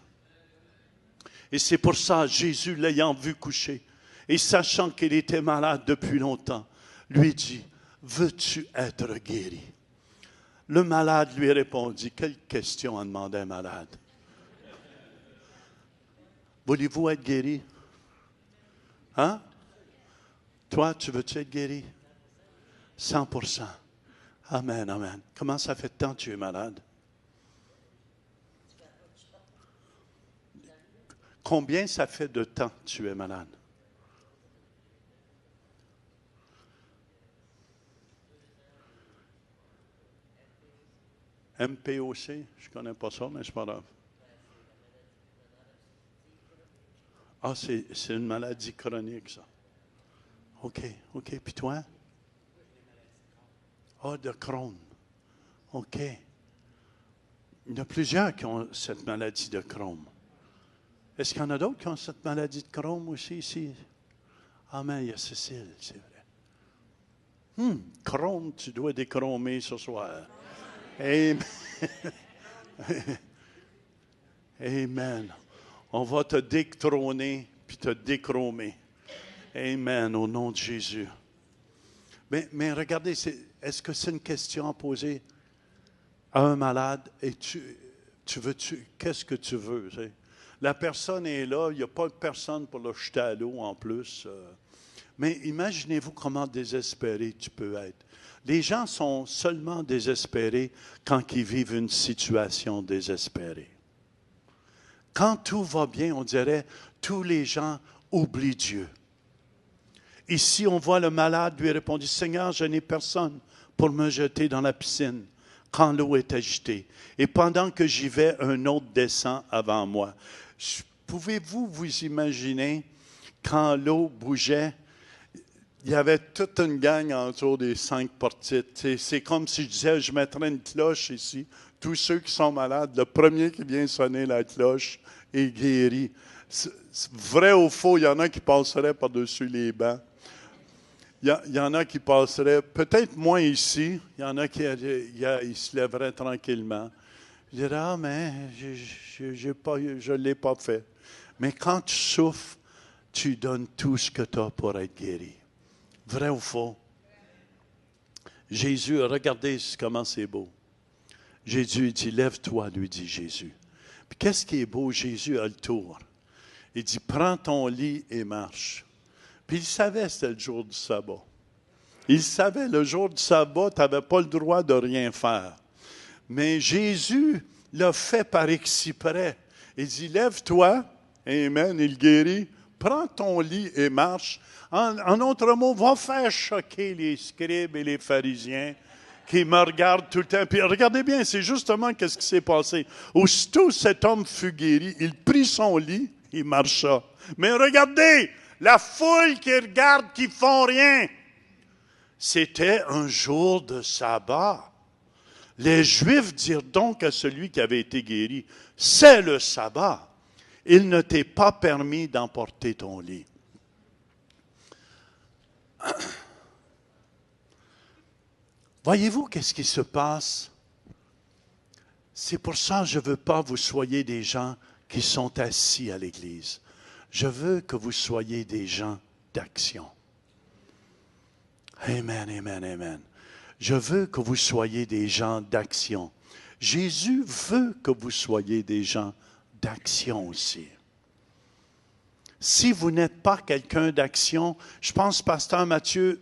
Et c'est pour ça, Jésus, l'ayant vu coucher, et sachant qu'il était malade depuis longtemps, lui dit, veux-tu être guéri? Le malade lui répondit, quelle question a demandé un malade? Voulez-vous être guéri? Hein? Toi, tu veux-tu être guéri? 100%. Amen, amen. Comment ça fait tant que tu es malade? Combien ça fait de temps que tu es malade? MPOC, je ne connais pas ça, mais c'est pas grave. Ah, c'est une maladie chronique, ça. OK. Puis toi? Ah, de Crohn. OK. Il y en a plusieurs qui ont cette maladie de Crohn. Est-ce qu'il y en a d'autres qui ont cette maladie de Crohn aussi ici? Ah, mais il y a Cécile, c'est vrai. Crohn, tu dois déchromer ce soir. Amen. Amen. On va te détrôner puis te déchromer. Amen, au nom de Jésus. Mais regardez, est-ce que c'est une question à poser à un malade? Et qu'est-ce que tu veux? La personne est là, il n'y a pas de personne pour le jeter à l'eau en plus. Mais imaginez-vous comment désespéré tu peux être. Les gens sont seulement désespérés quand ils vivent une situation désespérée. Quand tout va bien, on dirait, tous les gens oublient Dieu. Ici, on voit le malade lui répondre, « Seigneur, je n'ai personne pour me jeter dans la piscine quand l'eau est agitée. Et pendant que j'y vais, un autre descend avant moi. » Pouvez-vous vous imaginer, quand l'eau bougeait, il y avait toute une gang autour des 5 portiques. C'est comme si je disais, je mettrais une cloche ici. Tous ceux qui sont malades, le premier qui vient sonner la cloche est guéri. Vrai ou faux, il y en a qui passeraient par-dessus les bancs. Il y en a qui passeraient, peut-être moins ici, il y en a qui ils se lèveraient tranquillement. Je dirais, ah, mais je ne l'ai pas fait. Mais quand tu souffres, tu donnes tout ce que tu as pour être guéri. Vrai ou faux? Jésus, regardez comment c'est beau. Jésus dit, lève-toi, lui dit Jésus. Puis qu'est-ce qui est beau? Jésus a le tour. Il dit, prends ton lit et marche. Puis il savait que c'était le jour du sabbat. Il savait, le jour du sabbat, tu n'avais pas le droit de rien faire. Mais Jésus l'a fait par exprès. Il dit, lève-toi, amen, il guérit, prends ton lit et marche. En autre mot, va faire choquer les scribes et les pharisiens qui me regardent tout le temps. Puis regardez bien, c'est justement ce qui s'est passé. Aussitôt cet homme fut guéri, il prit son lit, il marcha. Mais regardez, la foule qui regarde, qui font rien. C'était un jour de sabbat. Les Juifs dirent donc à celui qui avait été guéri, c'est le sabbat. Il ne t'est pas permis d'emporter ton lit. Voyez-vous qu'est-ce qui se passe? C'est pour ça que je ne veux pas que vous soyez des gens qui sont assis à l'Église. Je veux que vous soyez des gens d'action. Amen, amen, amen. Je veux que vous soyez des gens d'action. Jésus veut que vous soyez des gens d'action aussi. Si vous n'êtes pas quelqu'un d'action, je pense, Pasteur Mathieu,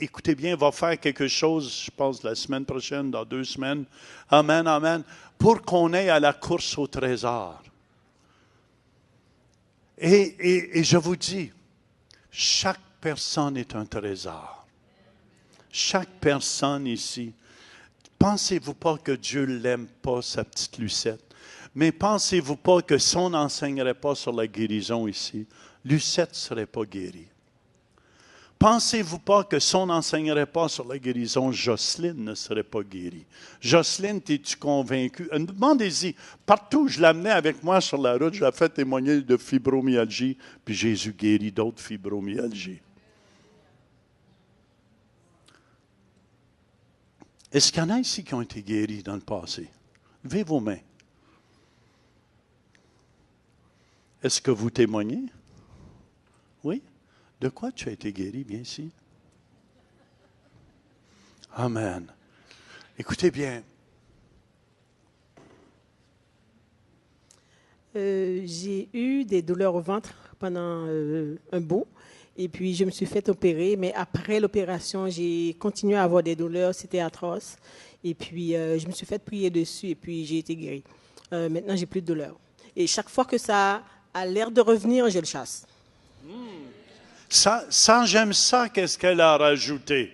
écoutez bien, va faire quelque chose, je pense, la semaine prochaine, dans 2 semaines. Amen, amen. Pour qu'on aille à la course au trésor. Et je vous dis, chaque personne est un trésor. Chaque personne ici. Pensez-vous pas que Dieu ne l'aime pas, sa petite Lucette? Mais pensez-vous pas que si on n'enseignerait pas sur la guérison ici, Lucette ne serait pas guérie? Pensez-vous pas que si on n'enseignerait pas sur la guérison, Jocelyne ne serait pas guérie? Jocelyne, es-tu convaincue? Demandez-y. Partout où je l'amenais avec moi sur la route, je l'ai fait témoigner de fibromyalgie, puis Jésus guérit d'autres fibromyalgies. Est-ce qu'il y en a ici qui ont été guéris dans le passé? Levez vos mains. Est-ce que vous témoignez? Oui? De quoi tu as été guéri, bien ici? Amen. Écoutez bien. J'ai eu des douleurs au ventre pendant un bout. Et puis, je me suis fait opérer. Mais après l'opération, j'ai continué à avoir des douleurs. C'était atroce. Et puis, je me suis fait prier dessus. Et puis, j'ai été guérie. Maintenant, j'ai plus de douleurs. Et chaque fois que ça a l'air de revenir, je le chasse. Ça, j'aime ça, qu'est-ce qu'elle a rajouté.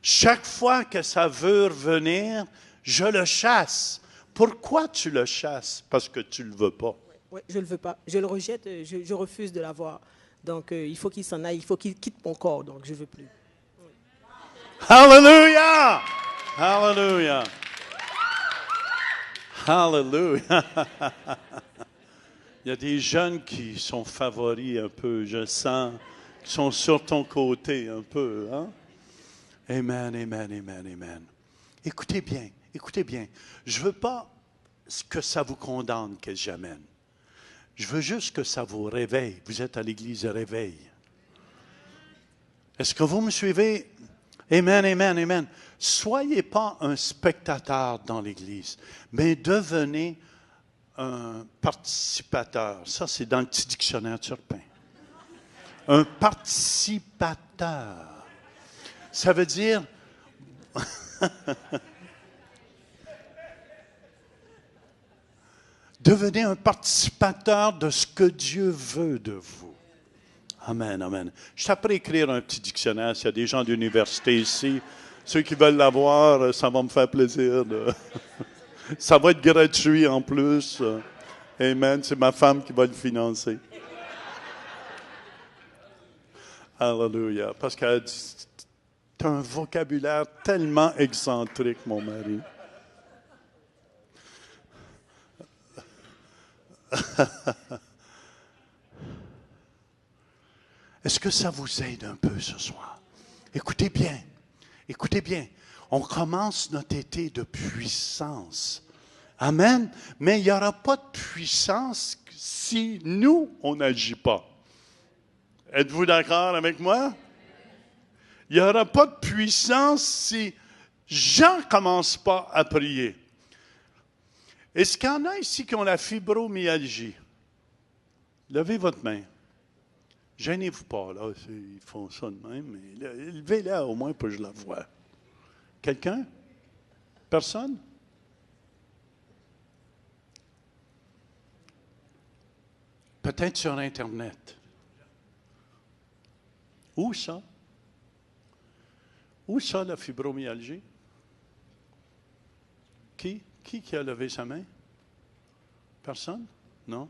Chaque fois que ça veut revenir, je le chasse. Pourquoi tu le chasses? Parce que tu ne le veux pas. Oui, je ne le veux pas. Je le rejette, je refuse de l'avoir. Donc, il faut qu'il s'en aille, il faut qu'il quitte mon corps. Donc, je ne veux plus. Hallelujah! Hallelujah! Hallelujah! Il y a des jeunes qui sont favoris un peu, je sens, qui sont sur ton côté un peu. Hein? Amen, amen, amen, amen. Écoutez bien, écoutez bien. Je ne veux pas que ça vous condamne que j'amène. Je veux juste que ça vous réveille. Vous êtes à l'église réveil. Est-ce que vous me suivez? Amen, amen, amen. Soyez pas un spectateur dans l'église, mais devenez un participateur. Ça, c'est dans le petit dictionnaire Turpin. Un participateur. Ça veut dire... Devenez un participateur de ce que Dieu veut de vous. Amen, amen. Je t'apprends à écrire un petit dictionnaire. S'il y a des gens d'université ici, ceux qui veulent l'avoir, ça va me faire plaisir. Ça va être gratuit en plus. Amen. C'est ma femme qui va le financer. Alléluia. Parce qu'elle dit, tu as un vocabulaire tellement excentrique, mon mari. Est-ce que ça vous aide un peu ce soir? Écoutez bien, écoutez bien. On commence notre été de puissance. Amen. Mais il n'y aura pas de puissance si nous, on n'agit pas. Êtes-vous d'accord avec moi? Il n'y aura pas de puissance si Jean ne commence pas à prier. Est-ce qu'il y en a ici qui ont la fibromyalgie? Levez votre main. Gênez-vous pas, là. Ils font ça de même, mais levez-la au moins pour que je la voie. Quelqu'un? Personne? Peut-être sur Internet. Où ça? Où ça, la fibromyalgie? Qui a levé sa main? Personne? Non?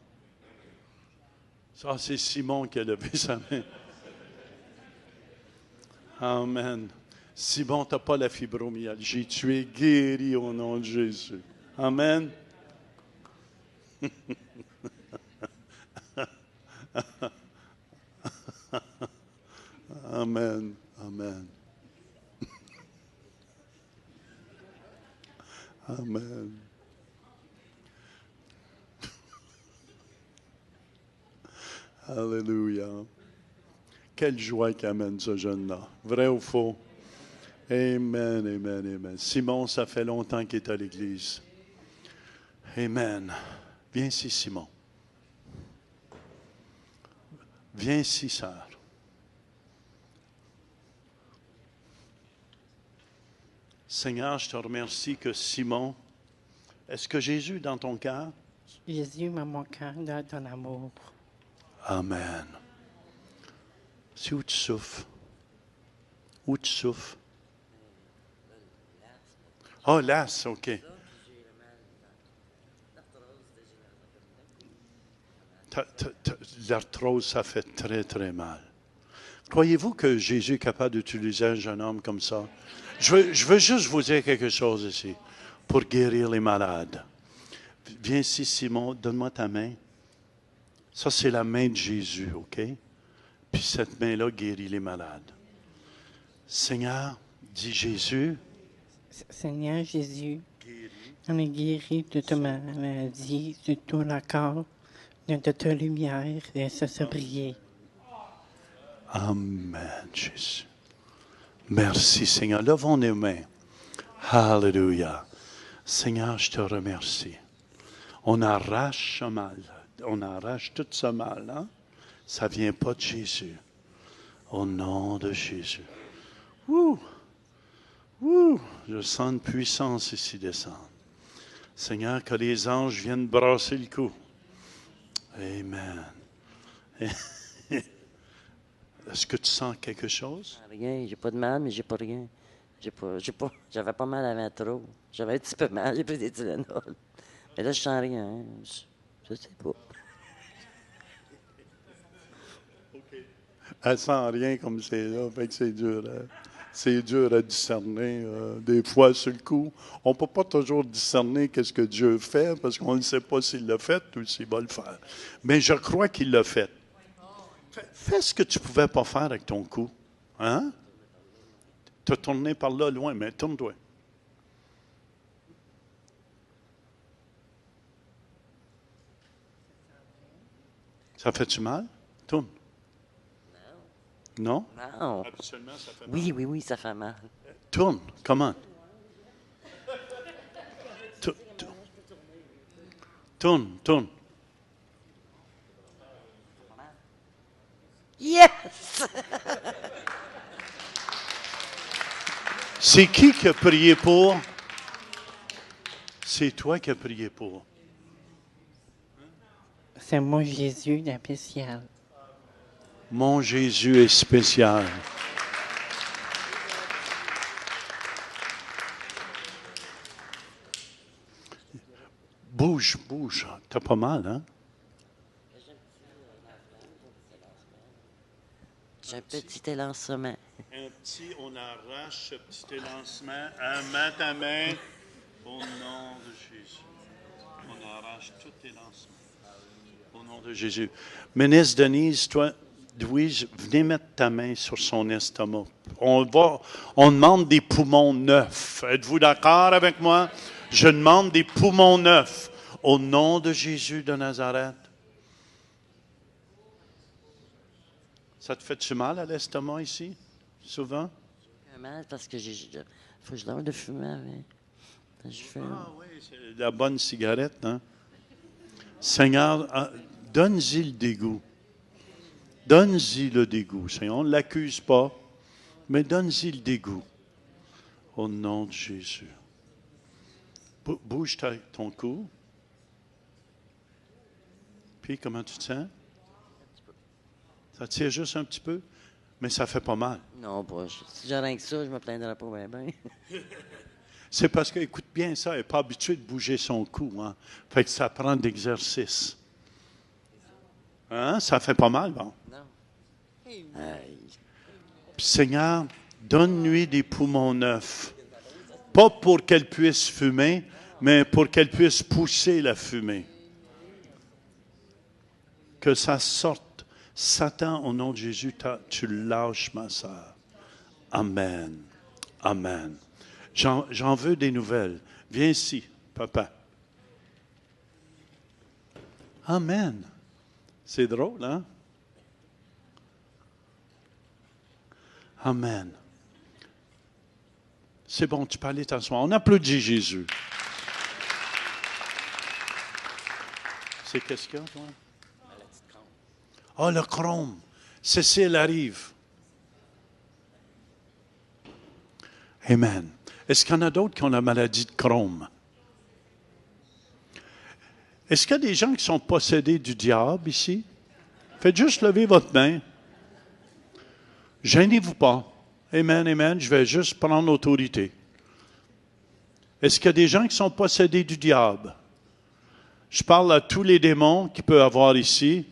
Ça, c'est Simon qui a levé sa main. Amen. Simon, tu n'as pas la fibromyalgie. Tu es guéri au nom de Jésus. Amen. Amen. Amen. Amen. Alléluia. Quelle joie qu'amène ce jeune-là. Vrai ou faux? Amen, amen, amen. Simon, ça fait longtemps qu'il est à l'église. Amen. Viens ici, Simon. Viens ici, sœur. Seigneur, je te remercie que Simon, est-ce que Jésus est dans ton cœur? Jésus m'a mon cœur dans ton amour. Amen. C'est où tu souffres? Où tu souffres? Oh, l'as, OK. L'arthrose, ça fait très, très mal. Croyez-vous que Jésus est capable d'utiliser un jeune homme comme ça? Je veux juste vous dire quelque chose ici, pour guérir les malades. Viens ici, Simon, donne-moi ta main. Ça, c'est la main de Jésus, OK? Puis cette main-là guérit les malades. Seigneur, dit Jésus. Seigneur Jésus, on est guéri de ta maladie, de tout le corps, de ta lumière et ça briller. Amen, Jésus. Merci, Seigneur. Levons nos mains. Alléluia. Seigneur, je te remercie. On arrache ce mal. On arrache tout ce mal. Hein? Ça ne vient pas de Jésus. Au nom de Jésus. Ouh! Ouh! Je sens une puissance ici descendre. Seigneur, que les anges viennent brasser le cou. Amen. Est-ce que tu sens quelque chose? Rien, j'ai pas de mal, mais j'ai pas rien. J'avais pas mal avant trop. J'avais un petit peu mal, j'ai pris des Tylenol. Mais là, je sens rien. Hein. Je sais pas. Elle sent rien comme c'est là, fait que c'est dur. C'est dur à discerner. Des fois, sur le coup, on ne peut pas toujours discerner qu'est-ce que Dieu fait parce qu'on ne sait pas s'il l'a fait ou s'il va le faire. Mais je crois qu'il l'a fait. Fais ce que tu ne pouvais pas faire avec ton cou. Hein? Tu as tourné par là loin, mais tourne-toi. Ça fait-tu mal? Tourne. Non? Non. Absolument, ça fait mal. Oui, ça fait mal. Tourne. Comment? Tourne. Yes! C'est qui a prié pour? C'est toi qui as prié pour. C'est mon Jésus spécial. Mon Jésus est spécial. Bouge. T'as pas mal, hein? J'ai un petit élancement. Un petit, on arrache ce petit élancement. Main ta main. Au nom de Jésus. On arrache tout élancement. Au nom de Jésus. Ministre Denise, toi, Louise, venez mettre ta main sur son estomac. On demande des poumons neufs. Êtes-vous d'accord avec moi? Je demande des poumons neufs. Au nom de Jésus de Nazareth. Ça te fait-tu mal à l'estomac ici, souvent? J'ai mal parce que faut que je lâche de fumer avec. Je fume. Ah oui, c'est la bonne cigarette, hein? Seigneur, donne-y le dégoût. Donne-y le dégoût. Seigneur, on ne l'accuse pas, mais donne-y le dégoût. Au nom de Jésus. Bouge ton cou. Puis, comment tu te sens? Ça tire juste un petit peu, mais ça fait pas mal. Non, pas. Si j'ai rien que ça, je me plaindrai pas bien. C'est parce que, écoute bien ça, elle n'est pas habituée de bouger son cou. Hein? Fait que ça prend de l'exercice. Hein? Ça fait pas mal, bon? Non. Puis, Seigneur, donne-lui des poumons neufs. Pas pour qu'elle puisse fumer, mais pour qu'elle puisse pousser la fumée. Que ça sorte. Satan, au nom de Jésus, tu lâches, ma sœur. Amen. Amen. J'en veux des nouvelles. Viens ici, papa. Amen. C'est drôle, hein? Amen. C'est bon, tu peux aller t'asseoir. On applaudit Jésus. C'est qu'est-ce qu'il y a, toi? Ah, le Crohn. Cécile arrive. Amen. Est-ce qu'il y en a d'autres qui ont la maladie de Crohn? Est-ce qu'il y a des gens qui sont possédés du diable ici? Faites juste lever votre main. Gênez-vous pas. Amen, amen. Je vais juste prendre l'autorité. Est-ce qu'il y a des gens qui sont possédés du diable? Je parle à tous les démons qu'il peut y avoir ici.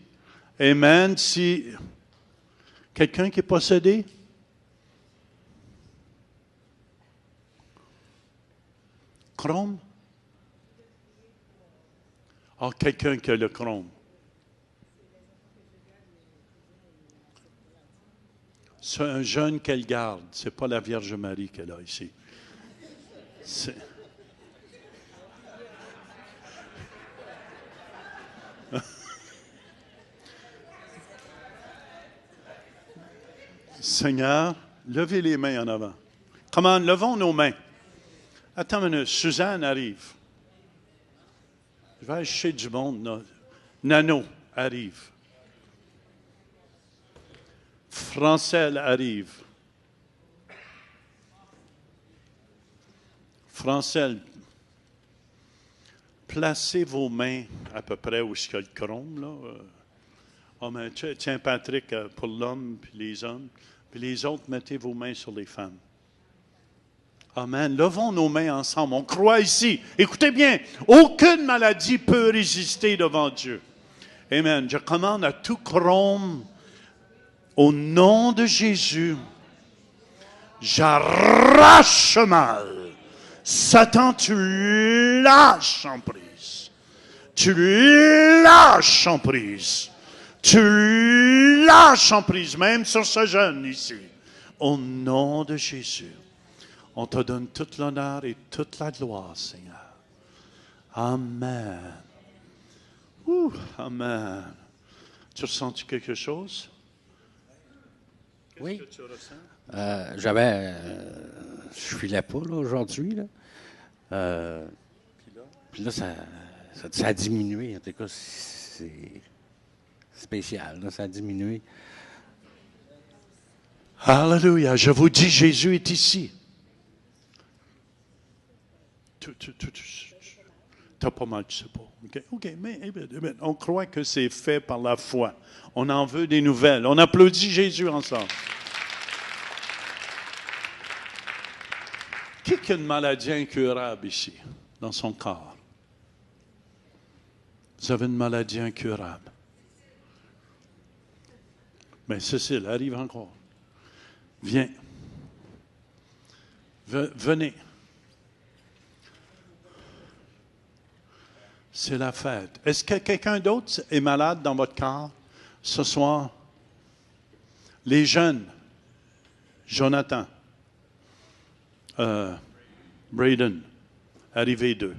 Amen. Si quelqu'un qui est possédé? Crohn? Ah, quelqu'un qui a le Crohn. C'est un jeune qu'elle garde. Ce n'est pas la Vierge Marie qu'elle a ici. C'est... Seigneur, levez les mains en avant. Comment? Levons nos mains. Attends une minute. Suzanne arrive. Je vais aller chercher du monde. Nano arrive. Francelle arrive. Francelle, placez vos mains à peu près où il y a le Crohn, là. Amen. Tiens, Patrick, pour l'homme, puis les hommes. Puis les autres, mettez vos mains sur les femmes. Amen. Levons nos mains ensemble. On croit ici. Écoutez bien, aucune maladie peut résister devant Dieu. Amen. Je commande à tout chrome, au nom de Jésus, j'arrache le mal. Satan, tu lâches en prise. Tu lâches en prise. Tu lâches en prise, même sur ce jeune ici. Au nom de Jésus, on te donne toute l'honneur et toute la gloire, Seigneur. Amen. Amen. Tu ressens-tu quelque chose? Oui. Qu'est-ce que tu ressens? Je filais pas là, aujourd'hui. Là. Puis là, ça a diminué. En tout cas, c'est spécial. Là, ça a diminué. Alléluia. Je vous dis, Jésus est ici. Tu as pas mal, tu sais pas. OK, mais on croit que c'est fait par la foi. On en veut des nouvelles. On applaudit Jésus ensemble. Qui a une maladie incurable ici, dans son corps? Vous avez une maladie incurable. Mais Cécile, arrive encore. Viens. Venez. C'est la fête. Est-ce que quelqu'un d'autre est malade dans votre corps ce soir? Les jeunes. Jonathan. Braden. Arrivé 2.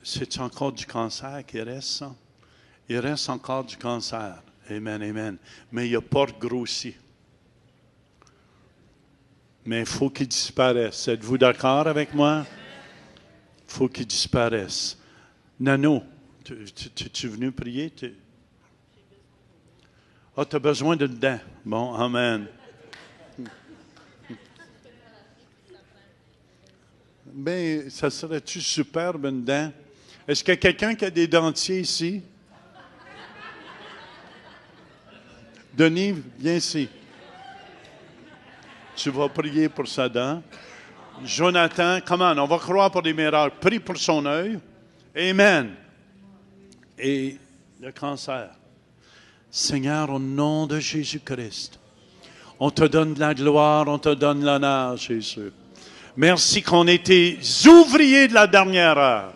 C'est encore du cancer qui reste, ça? Il reste encore du cancer. Amen, amen. Mais il n'a pas grossi. Mais il faut qu'il disparaisse. Êtes-vous d'accord avec moi? Il faut qu'il disparaisse. Nano, tu es venu prier? Tu as besoin d'une dent. Bon, amen. Bien, ça serait-tu superbe, une dent? Est-ce qu'il y a quelqu'un qui a des dentiers ici? Denis, viens ici. Tu vas prier pour sa dent. Jonathan, comment? On va croire pour des miracles. Prie pour son œil. Amen. Et le cancer. Seigneur, au nom de Jésus-Christ, on te donne de la gloire, on te donne l'honneur, Jésus. Merci qu'on était ouvriers de la dernière heure.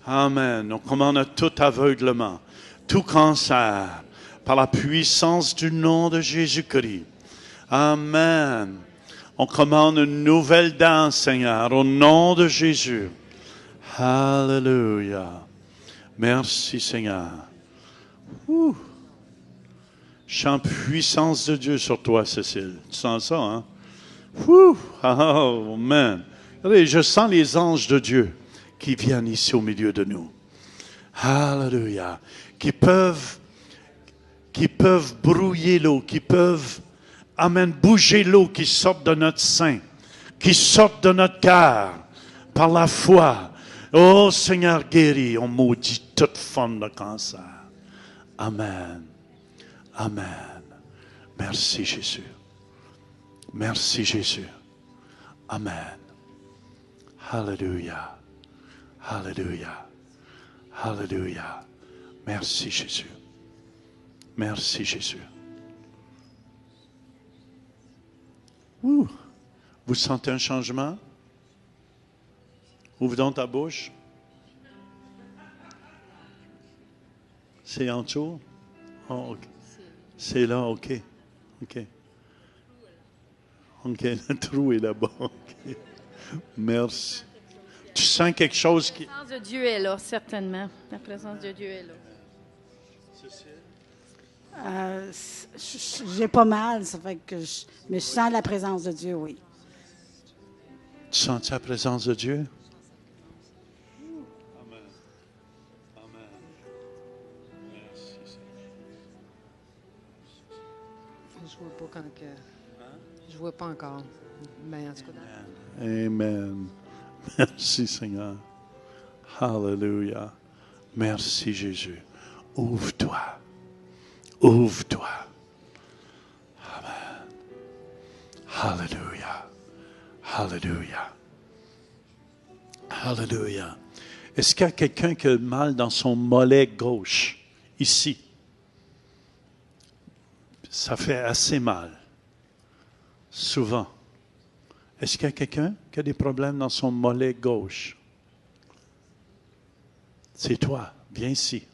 Amen. On commande tout aveuglement, tout cancer, par la puissance du nom de Jésus-Christ. Amen. On commande une nouvelle dent, Seigneur, au nom de Jésus. Alléluia. Merci, Seigneur. Chant puissance de Dieu sur toi, Cécile. Tu sens ça, hein? Oh, amen. Regardez, je sens les anges de Dieu qui viennent ici au milieu de nous. Alléluia. Qui peuvent brouiller l'eau, qui peuvent bouger l'eau qui sort de notre sein, qui sort de notre cœur par la foi. Oh Seigneur, guéris, on maudit toute forme de cancer. Amen. Amen. Merci Jésus. Merci Jésus. Amen. Alléluia. Alléluia. Alléluia. Merci Jésus. Merci Jésus. Ouh. Vous sentez un changement? Ouvre donc ta bouche. C'est en dessous? Oh, okay. C'est là, OK. OK. OK, le trou est là-bas. OK. Merci. Tu sens quelque chose qui... La présence de Dieu est là, certainement. La présence de Dieu est là. J'ai pas mal, ça fait que mais je sens la présence de Dieu, oui. Tu sens la présence de Dieu? Amen. Amen. Merci, Seigneur. Je vois pas quand que... Je vois pas encore. Mais en tout cas... Amen. Merci, Seigneur. Alléluia. Merci Jésus. Ouvre-toi. Ouvre-toi. Amen. Alléluia. Alléluia. Alléluia. Est-ce qu'il y a quelqu'un qui a mal dans son mollet gauche, ici? Ça fait assez mal. Souvent. Est-ce qu'il y a quelqu'un qui a des problèmes dans son mollet gauche? C'est toi. Viens ici.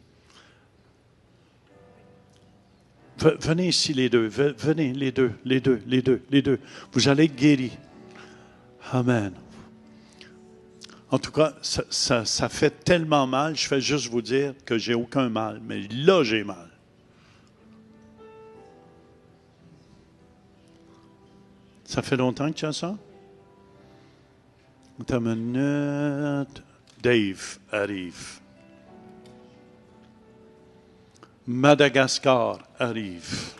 Venez ici les deux. Venez les deux. Vous allez être guéris. Amen. En tout cas, ça fait tellement mal, je fais juste vous dire que j'ai aucun mal. Mais là, j'ai mal. Ça fait longtemps que tu as ça? Attends une minute. Dave arrive. Madagascar arrive.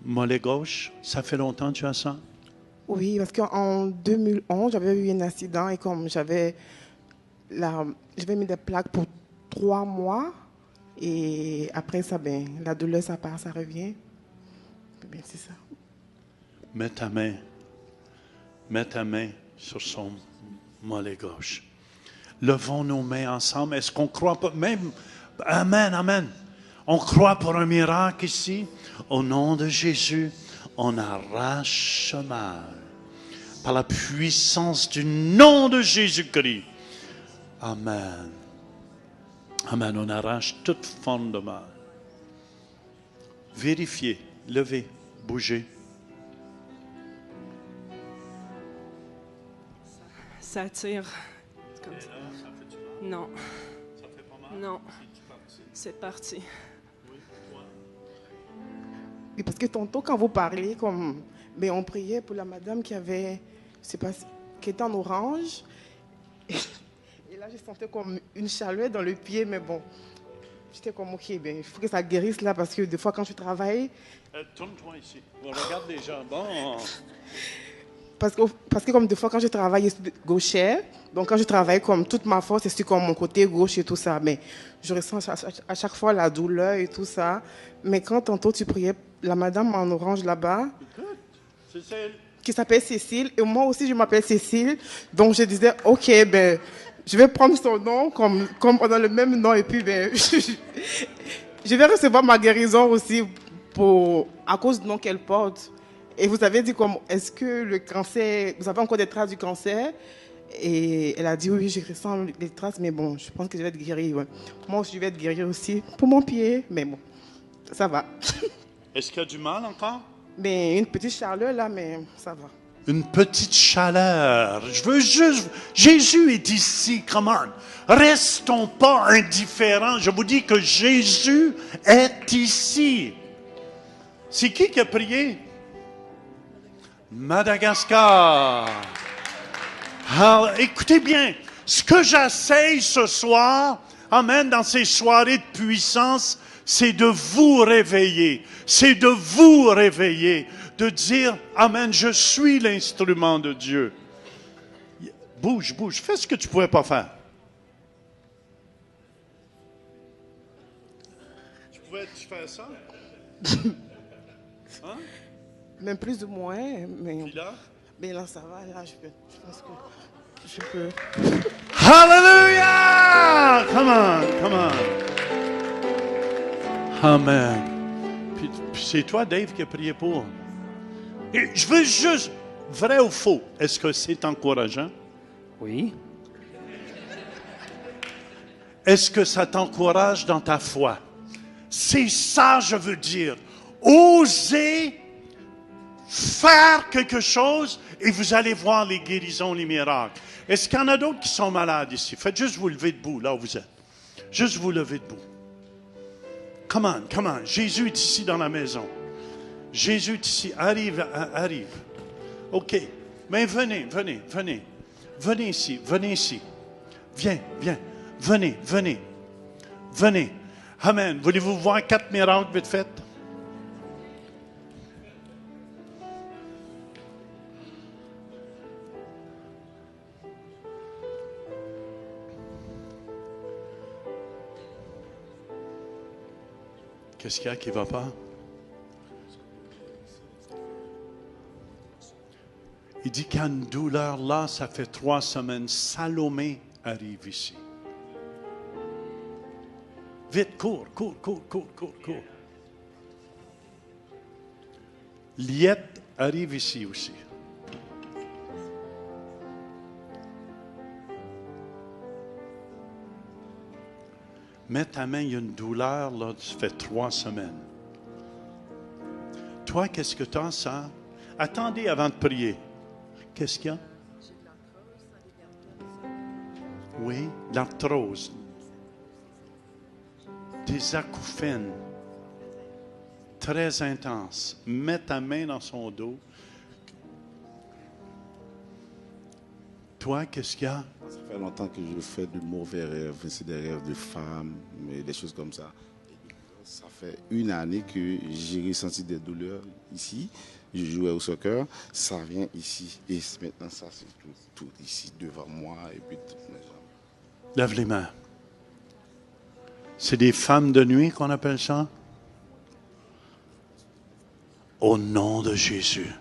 Mollet gauche, ça fait longtemps que tu as ça? Oui, parce qu'en 2011, j'avais eu un accident et comme j'avais mis des plaques pour 3 mois et après ça, la douleur, ça part, ça revient. Bien, c'est ça. Mets ta main sur son mollet gauche. Levons nos mains ensemble. Est-ce qu'on croit pas? Même, amen, amen. On croit pour un miracle ici. Au nom de Jésus, on arrache ce mal. Par la puissance du nom de Jésus-Christ. Amen. Amen. On arrache toute forme de mal. Vérifiez. Levez. Bougez. Ça tire. Comme ça. Non. Ça fait pas mal? Non. C'est parti. Oui, parce que tantôt, quand vous parliez, on priait pour la madame qui était en orange. Et là, je sentais comme une chaleur dans le pied, mais bon. J'étais comme, OK, il faut que ça guérisse là, parce que des fois, quand je travaille... Tourne-toi ici. On regarde les gens. Bon... Parce que comme des fois, quand je travaille, je suis gauchère. Donc, quand je travaille, comme toute ma force, c'est sur comme mon côté gauche et tout ça. Mais je ressens à chaque fois la douleur et tout ça. Mais quand tantôt tu priais, la madame en orange là-bas, qui s'appelle Cécile, et moi aussi, je m'appelle Cécile. Donc, je disais, OK, je vais prendre son nom, comme on a le même nom, et puis, je vais recevoir ma guérison aussi à cause du nom qu'elle porte. Et vous avez dit est-ce que le cancer, vous avez encore des traces du cancer? Et elle a dit oui, je ressens les traces, mais bon, je pense que je vais être guérie. Ouais. Moi aussi, je vais être guérie aussi pour mon pied, mais bon, ça va. Est-ce qu'il y a du mal encore? Une petite chaleur là, mais ça va. Une petite chaleur. Je veux juste... Jésus est ici, come on. Restons pas indifférents. Je vous dis que Jésus est ici. C'est qui a prié? Madagascar. Alors, écoutez bien, ce que j'essaye ce soir, amen, dans ces soirées de puissance, c'est de vous réveiller. C'est de vous réveiller, de dire, amen, je suis l'instrument de Dieu. Bouge, fais ce que tu ne pouvais pas faire. Tu pouvais faire ça? Hein? Même plus ou moins, mais... Puis là? Mais là, ça va, là, je pense que je peux... Hallelujah! Come on. Amen. Puis c'est toi, Dave, qui a prié pour. Et je veux juste, vrai ou faux, est-ce que c'est encourageant? Oui. Est-ce que ça t'encourage dans ta foi? C'est ça, je veux dire. Osez faire quelque chose et vous allez voir les guérisons, les miracles. Est-ce qu'il y en a d'autres qui sont malades ici? Faites juste vous lever debout, là où vous êtes. Juste vous lever debout. Come on. Jésus est ici dans la maison. Jésus est ici. Arrive. OK. Mais venez. Venez ici. Viens. Venez. Amen. Voulez-vous voir 4 miracles vite fait? Qu'est-ce qu'il y a qui ne va pas? Il dit qu'il y a une douleur là, ça fait 3 semaines. Salomé arrive ici. Vite, cours. Liette arrive ici aussi. Mets ta main, il y a une douleur, là, ça fait 3 semaines. Toi, qu'est-ce que tu as, ça? Attendez avant de prier. Qu'est-ce qu'il y a? Oui, l'arthrose. Des acouphènes. Très intenses. Mets ta main dans son dos. Toi, qu'est-ce qu'il y a? Ça fait longtemps que je fais de mauvais rêves. C'est des rêves de femmes, mais des choses comme ça. Ça fait 1 année que j'ai ressenti des douleurs ici. Je jouais au soccer. Ça vient ici. Et maintenant, ça, c'est tout ici, devant moi. Et puis toutes mes jambes. Lève les mains. C'est des femmes de nuit qu'on appelle ça? Au nom de Jésus,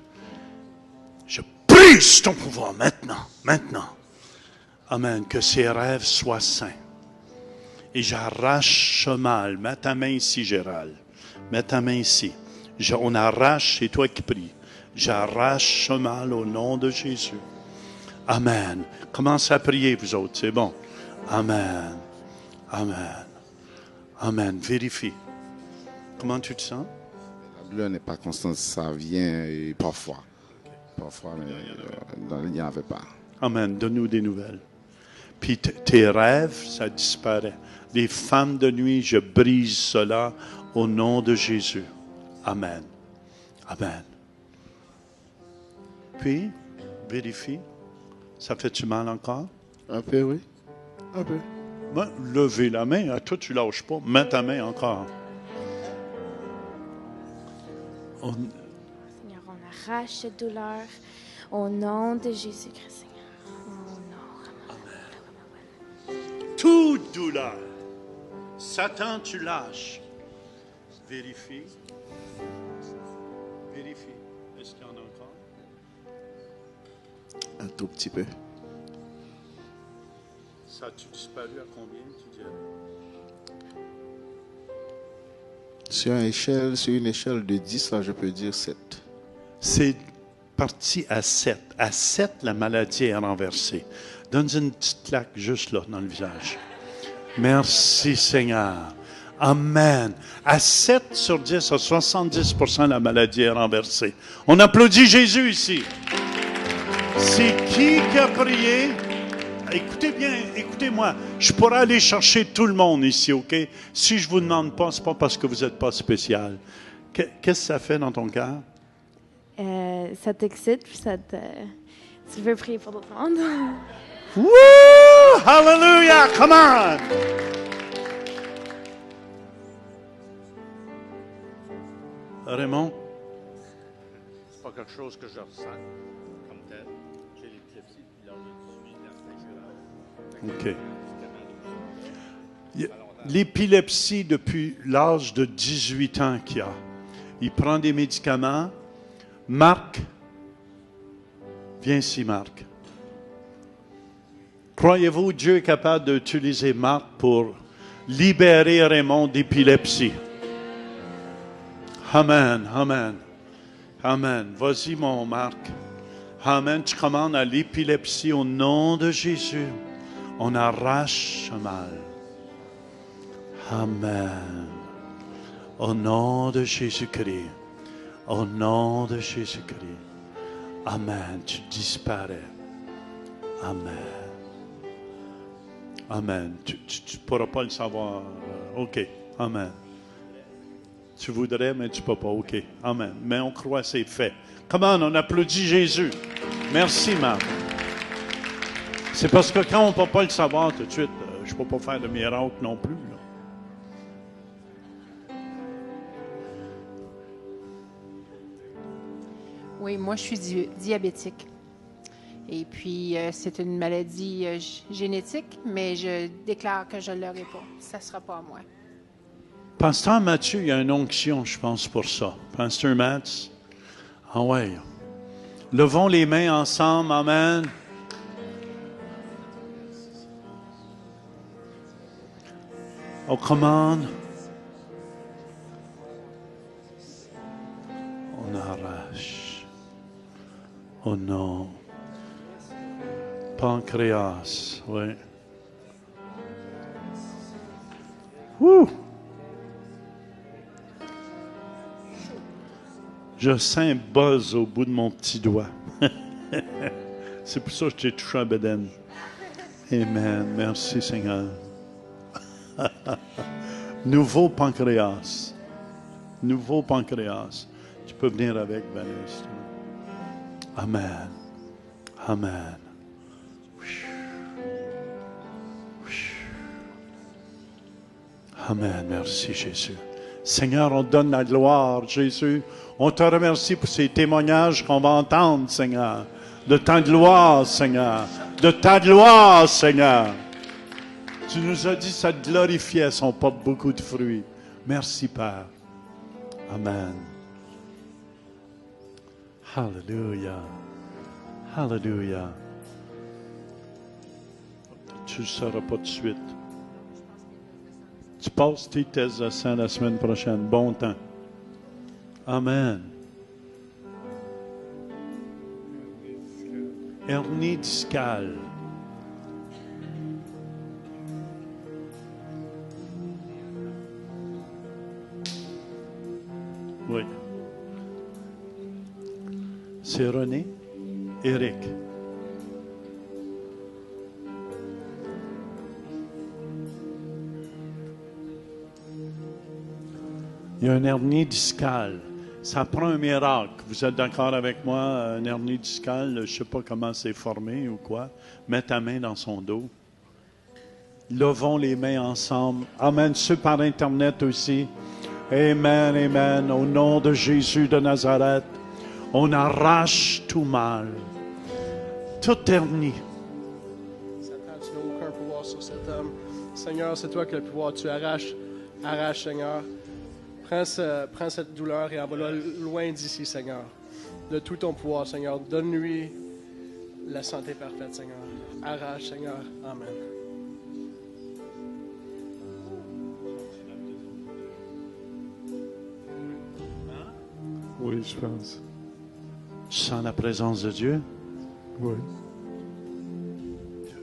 je brise ton pouvoir maintenant. Amen. Que ces rêves soient saints. Et j'arrache ce mal. Mets ta main ici, Gérald. Mets ta main ici. On arrache, c'est toi qui pries. J'arrache ce mal au nom de Jésus. Amen. Commencez à prier, vous autres, c'est bon. Amen. Vérifie. Comment tu te sens? La douleur n'est pas constante, ça vient et parfois. Parfois, mais il n'y en avait pas. Amen. Donne-nous des nouvelles. Puis tes rêves, ça disparaît. Les femmes de nuit, je brise cela au nom de Jésus. Amen. Puis, vérifie. Ça fait-tu mal encore? Un peu, oui. Un peu. Ben, levez la main. À toi, tu lâches pas. Mets ta main encore. Seigneur, on arrache cette douleur au nom de Jésus-Christ, Seigneur. Au nom. Toute douleur. Satan, tu lâches. Vérifie. Est-ce qu'il y en a encore? Un tout petit peu. Ça a-tu disparu à combien, tu dirais? Sur une échelle de 10, là, je peux dire 7. C'est parti à 7. À 7, la maladie est renversée. Donne une petite claque juste là, dans le visage. Merci, Seigneur. Amen. À 7 sur 10, à 70%, la maladie est renversée. On applaudit Jésus ici. C'est qui a prié? Écoutez bien, écoutez-moi. Je pourrais aller chercher tout le monde ici, OK? Si je ne vous demande pas, ce n'est pas parce que vous n'êtes pas spécial. Qu'est-ce que ça fait dans ton cœur? Ça t'excite, puis tu veux prier pour d'autres mondes? Woo! Hallelujah! Come on! Raymond? C'est pas quelque chose que je ressens comme tel. J'ai l'épilepsie depuis l'âge de 18 ans. OK. L'épilepsie depuis l'âge de 18 ans qu'il a. Il prend des médicaments. Marc, viens ici, Marc. Croyez-vous Dieu est capable d'utiliser Marc pour libérer Raymond d'épilepsie? Amen. Vas-y, mon Marc. Amen. Tu commandes à l'épilepsie au nom de Jésus. On arrache le mal. Amen. Au nom de Jésus-Christ. Au nom de Jésus-Christ. Amen. Tu disparais. Amen. Tu ne pourras pas le savoir. OK. Amen. Tu voudrais, mais tu ne peux pas. OK. Amen. Mais on croit, c'est fait. Comment on applaudit Jésus. Merci, Marc. C'est parce que quand on ne peut pas le savoir tout de suite, je ne peux pas faire de miracle non plus. Là. Oui, moi, je suis diabétique. Et puis, c'est une maladie génétique, mais je déclare que je ne l'aurai pas. Ça ne sera pas à moi. Pasteur Mathieu, il y a une onction, je pense, pour ça. Pasteur Matz. Ah ouais. Levons les mains ensemble. Amen. On commande. On arrache. Oh non. Pancréas, oui. Ouh! Je sens un buzz au bout de mon petit doigt. C'est pour ça que je t'ai touché à Bédène. Amen. Merci Seigneur. Nouveau pancréas. Nouveau pancréas. Tu peux venir avec, Vanessa. Amen. Amen. Amen. Merci Jésus. Seigneur, on te donne la gloire, Jésus. On te remercie pour ces témoignages qu'on va entendre, Seigneur. De ta gloire, Seigneur. De ta gloire, Seigneur. Tu nous as dit que ça te glorifiait, ça porte beaucoup de fruits. Merci, Père. Amen. Hallelujah. Hallelujah. Tu ne le sauras pas tout de suite. Tu passes tes tests de sang la semaine prochaine. Bon temps. Amen. Hernie discale. Oui. C'est René. Éric. Il y a une hernie discale. Ça prend un miracle. Vous êtes d'accord avec moi? Une hernie discale, je ne sais pas comment c'est formé ou quoi. Mets ta main dans son dos. Levons les mains ensemble. Amen. Ceux par Internet aussi. Amen, amen. Au nom de Jésus de Nazareth, on arrache tout mal. Toute hernie. Satan, tu n'as aucun pouvoir sur cet homme. Seigneur, c'est toi qui as le pouvoir. Tu arraches, Seigneur. Prends cette douleur et envoie-la loin d'ici, Seigneur. De tout ton pouvoir, Seigneur. Donne-lui la santé parfaite, Seigneur. Arrache, Seigneur. Amen. Oui, je pense. Tu sens la présence de Dieu? Oui.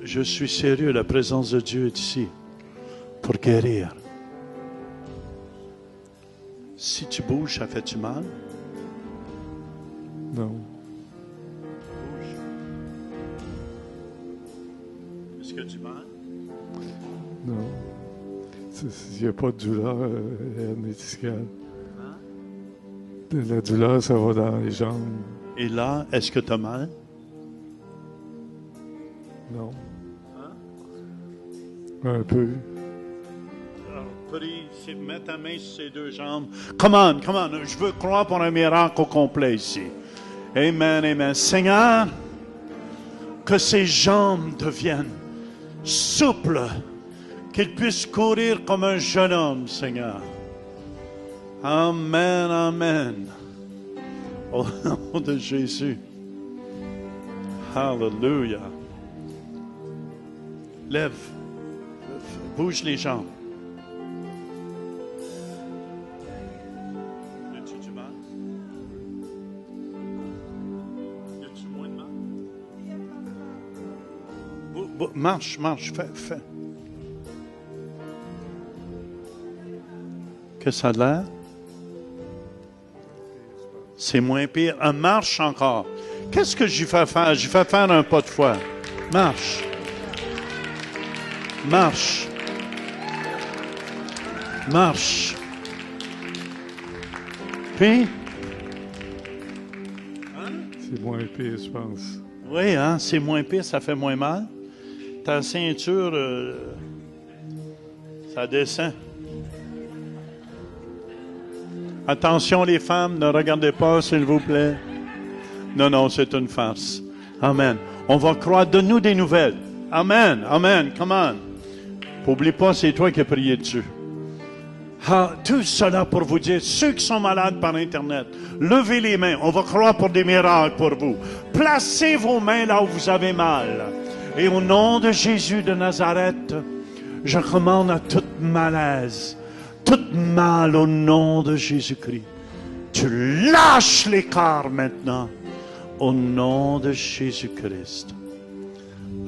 Je suis sérieux, la présence de Dieu est ici pour guérir. Si tu bouges, ça fait-tu mal? Non. Bouge. Est-ce que tu mal? Non. Il n'y a pas de douleur hernie discale. La douleur, ça va dans les jambes. Et là, est-ce que tu as mal? Non. Un peu. Alors, prie, mets ta main sur ses deux jambes. Come on. Je veux croire pour un miracle au complet ici. Amen, amen. Seigneur, que ses jambes deviennent souples, qu'il puisse courir comme un jeune homme, Seigneur. Amen, amen. Au nom de Jésus. Hallelujah. Lève. Bouge les jambes. Y a-tu du mal? Y a-tu moins de mal? Marche, fais. Que ça a l'air? C'est moins pire. Marche encore. Qu'est-ce que j'y fais faire? J'y fais faire un pas de foi. Marche. Puis? C'est moins pire, je pense. Oui, hein? C'est moins pire, ça fait moins mal. Ta ceinture, ça descend. Attention les femmes, ne regardez pas s'il vous plaît. Non, c'est une farce. Amen. On va croire, donne-nous des nouvelles. Amen, come on. N'oublie pas, c'est toi qui as prié dessus. Tout cela pour vous dire, ceux qui sont malades par Internet, levez les mains, on va croire pour des miracles pour vous. Placez vos mains là où vous avez mal. Et au nom de Jésus de Nazareth, je commande à toute malaise, toute mal au nom de Jésus-Christ. Tu lâches les corps maintenant, au nom de Jésus-Christ.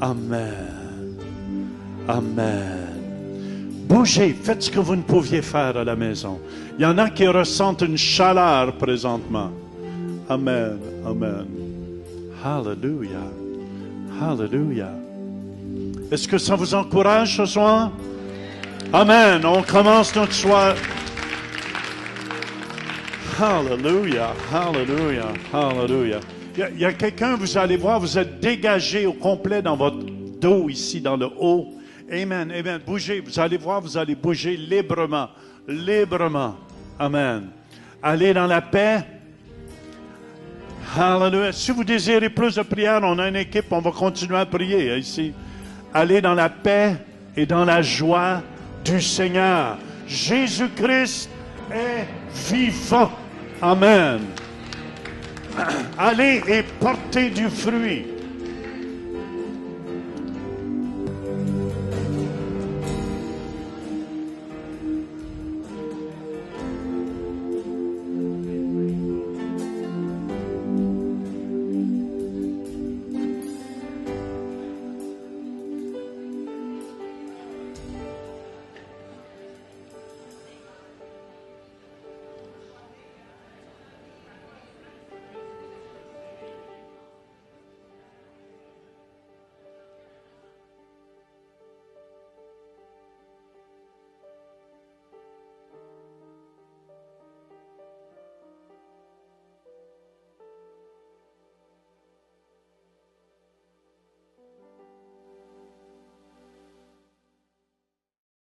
Amen. Amen. Bougez, faites ce que vous ne pouviez faire à la maison. Il y en a qui ressentent une chaleur présentement. Amen, amen. Hallelujah, hallelujah. Est-ce que ça vous encourage ce soir? Amen, on commence notre soir. Hallelujah, hallelujah, hallelujah. Il y a quelqu'un, vous allez voir, vous êtes dégagé au complet dans votre dos ici, dans le haut. Amen, amen. Bougez, vous allez voir, vous allez bouger librement, librement. Amen. Allez dans la paix. Hallelujah. Si vous désirez plus de prière, on a une équipe, on va continuer à prier ici. Allez dans la paix et dans la joie du Seigneur. Jésus-Christ est vivant. Amen. Allez et portez du fruit.